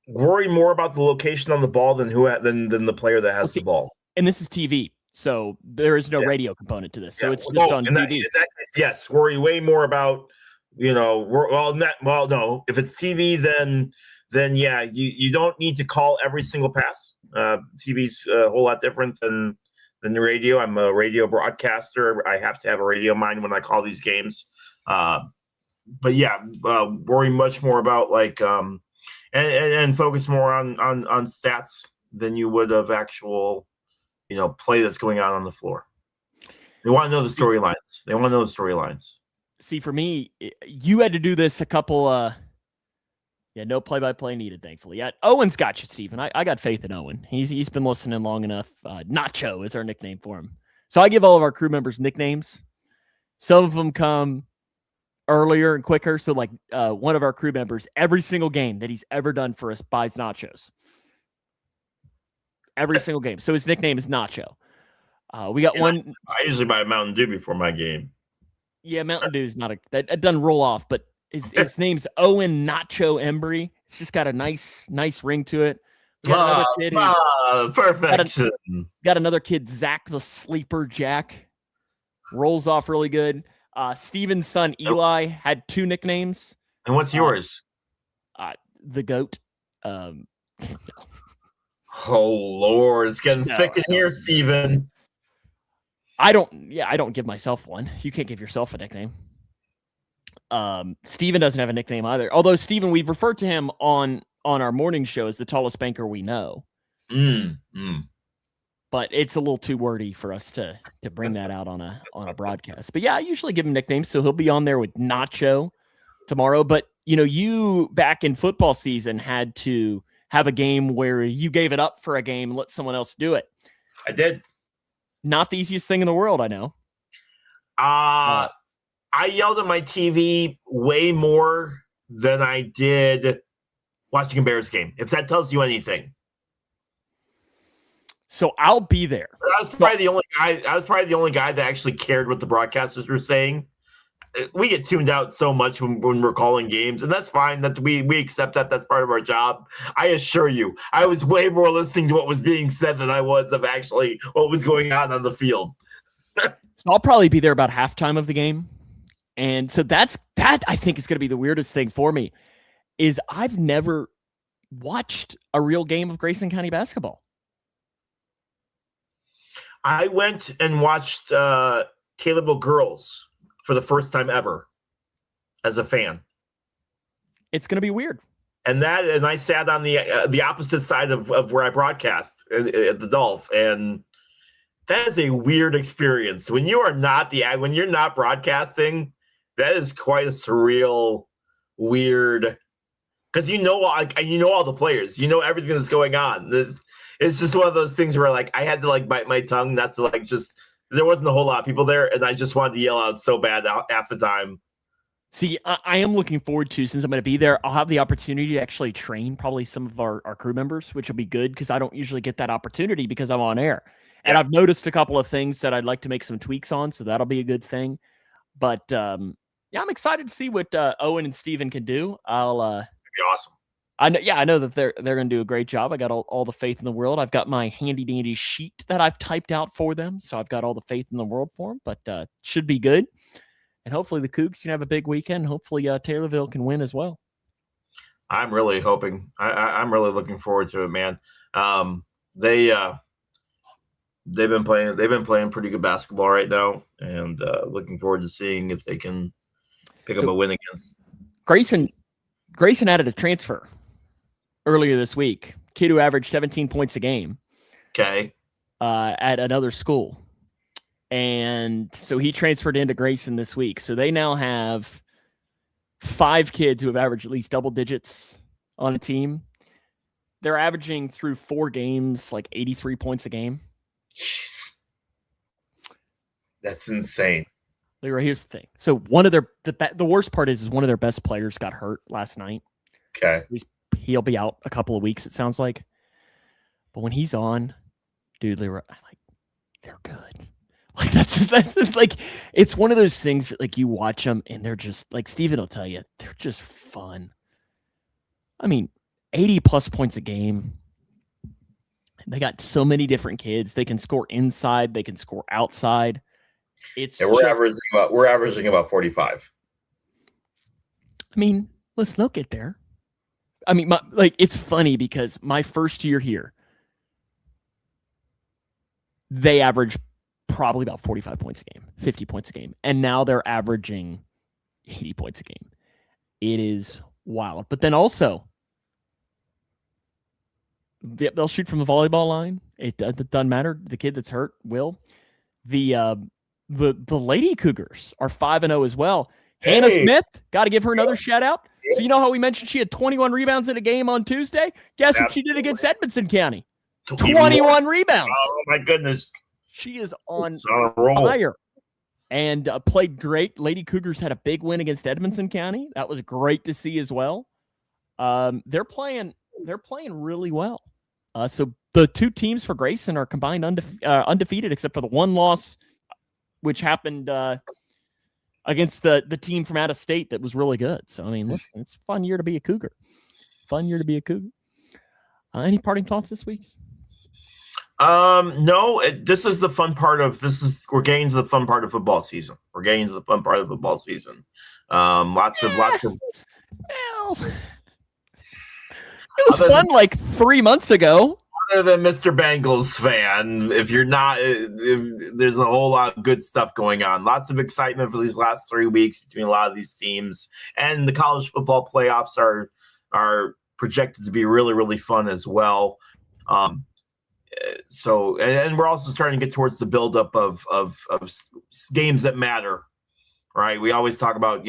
[SPEAKER 2] Worry more about the location on the ball than the player that has the ball.
[SPEAKER 1] And this is TV, so there is no radio component to this. So it's just on TV.
[SPEAKER 2] In that case, yes, worry way more about, no. If it's TV, then yeah, you don't need to call every single pass. TV's a whole lot different than the radio. I'm a radio broadcaster. I have to have a radio mind when I call these games. But yeah, worry much more about and focus more on stats than you would of actual, play that's going on the floor. They want to know the storylines.
[SPEAKER 1] See, for me, you had to do this a couple. No play-by-play needed, thankfully. Yeah, Owen's got you, Steven. I got faith in Owen. He's been listening long enough. Nacho is our nickname for him. So I give all of our crew members nicknames. Some of them come earlier and quicker. So one of our crew members, every single game that he's ever done for us buys nachos. Every single game. So his nickname is Nacho. We got one.
[SPEAKER 2] I usually buy a Mountain Dew before my game.
[SPEAKER 1] Yeah, Mountain Dew is that doesn't roll off, but his name's Owen Nacho Embry. It's just got a nice ring to it. Got another kid.
[SPEAKER 2] Perfection.
[SPEAKER 1] Got another kid, Zach the Sleeper Jack. Rolls off really good. Steven's son Eli had 2 nicknames.
[SPEAKER 2] And what's yours?
[SPEAKER 1] The Goat.
[SPEAKER 2] Oh Lord, it's getting thick in here, Steven.
[SPEAKER 1] I don't give myself one. You can't give yourself a nickname. Steven doesn't have a nickname either. Although Steven, we've referred to him on our morning show as the tallest banker we know. But it's a little too wordy for us to bring that out on a broadcast. But yeah, I usually give him nicknames, so he'll be on there with Nacho tomorrow. But you back in football season had to have a game where you gave it up for a game and let someone else do it.
[SPEAKER 2] I did.
[SPEAKER 1] Not the easiest thing in the world, I know.
[SPEAKER 2] I yelled at my TV way more than I did watching a Bears game, if that tells you anything.
[SPEAKER 1] So I'll be there.
[SPEAKER 2] I was probably the only guy that actually cared what the broadcasters were saying. we get tuned out so much when we're calling games, and that's fine. That we accept that. That's part of our job. I assure you, I was way more listening to what was being said than I was of actually what was going on the field.
[SPEAKER 1] So I'll probably be there about halftime of the game. And so that I think is going to be the weirdest thing for me is I've never watched a real game of Grayson County basketball.
[SPEAKER 2] I went and watched Taylorville girls for the first time ever as a fan.
[SPEAKER 1] It's going to be weird.
[SPEAKER 2] And I sat on the opposite side of where I broadcast at the Dolph, and that is a weird experience. When you're not broadcasting, that is quite a surreal, weird. Because you know all the players, you know everything that's going on. It's just one of those things where like I had to like bite my tongue not to like just. There wasn't a whole lot of people there, and I just wanted to yell out so bad half the time.
[SPEAKER 1] See, I am looking forward to, since I'm going to be there, I'll have the opportunity to actually train probably some of our crew members, which will be good because I don't usually get that opportunity because I'm on air. And I've noticed a couple of things that I'd like to make some tweaks on, so that'll be a good thing. But yeah, I'm excited to see what Owen and Steven can do.
[SPEAKER 2] It's gonna be awesome.
[SPEAKER 1] I know that they're going to do a great job. I got all the faith in the world. I've got my handy dandy sheet that I've typed out for them, so I've got all the faith in the world for them. But should be good, and hopefully the Cougs can have a big weekend. Hopefully Taylorville can win as well.
[SPEAKER 2] I'm really hoping. I'm really looking forward to it, man. They've been playing pretty good basketball right now, and looking forward to seeing if they can pick up a win against
[SPEAKER 1] Grayson. Grayson added a transfer earlier this week, kid who averaged 17 points a game.
[SPEAKER 2] Okay.
[SPEAKER 1] At another school. And so he transferred into Grayson this week. So they now have 5 kids who have averaged at least double digits on a team. They're averaging through 4 games like 83 points a game.
[SPEAKER 2] Jeez. That's insane.
[SPEAKER 1] Here's the thing. So one of their the worst part is one of their best players got hurt last night.
[SPEAKER 2] Okay.
[SPEAKER 1] He'll be out a couple of weeks, it sounds like. But when he's on, dude, they're good. Like that's like it's one of those things that, like, you watch them and they're just like Steven will tell you, they're just fun. I mean, 80 plus points a game. They got so many different kids. They can score inside, they can score outside.
[SPEAKER 2] We're averaging about 45.
[SPEAKER 1] I mean, listen, they'll get there. I mean, it's funny because my first year here, they averaged probably about 45 points a game, 50 points a game. And now they're averaging 80 points a game. It is wild. But then also, they'll shoot from the volleyball line. It doesn't matter. The kid that's hurt will. The Lady Cougars are 5-0 as well. Hey. Hannah Smith, got to give her another shout out. So you know how we mentioned she had 21 rebounds in a game on Tuesday? Guess what she did against Edmonson County? 21 rebounds.
[SPEAKER 2] Oh, my goodness.
[SPEAKER 1] She is on fire and played great. Lady Cougars had a big win against Edmonson County. That was great to see as well. They're playing really well. So the 2 teams for Grayson are combined undefeated, except for the one loss, which happened against the team from out of state that was really good. So, I mean, listen, it's a fun year to be a Cougar. Any parting thoughts this week?
[SPEAKER 2] No, this is the fun part of we're getting to the fun part of football season. Lots of
[SPEAKER 1] Well, it was fun like 3 months ago.
[SPEAKER 2] Other than Mr. Bengals fan, if there's a whole lot of good stuff going on. Lots of excitement for these last 3 weeks between a lot of these teams, and the college football playoffs are projected to be really, really fun as well. So we're also starting to get towards the buildup of games that matter, right? We always talk about,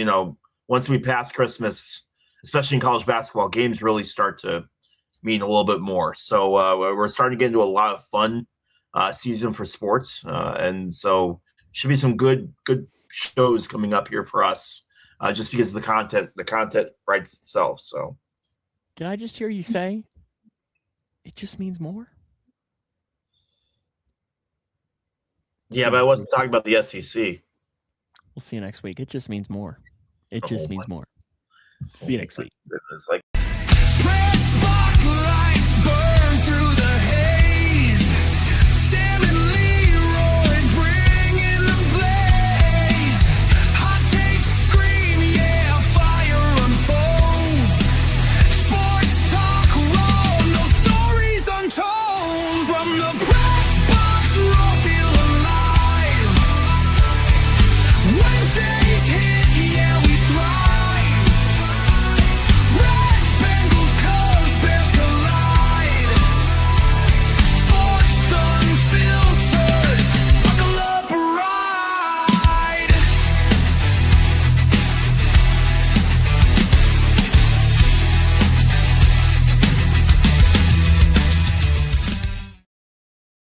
[SPEAKER 2] once we pass Christmas, especially in college basketball, games really start to mean a little bit more. So we're starting to get into a lot of fun season for sports, and so should be some good shows coming up here for us, just because the content writes itself. So,
[SPEAKER 1] did I just hear you say it just means more?
[SPEAKER 2] Yeah, but I wasn't talking about the SEC.
[SPEAKER 1] We'll see you next week. It just means more. It
[SPEAKER 2] Oh
[SPEAKER 1] just means more. See you next week.
[SPEAKER 2] Goodness, like
[SPEAKER 4] Pressbox.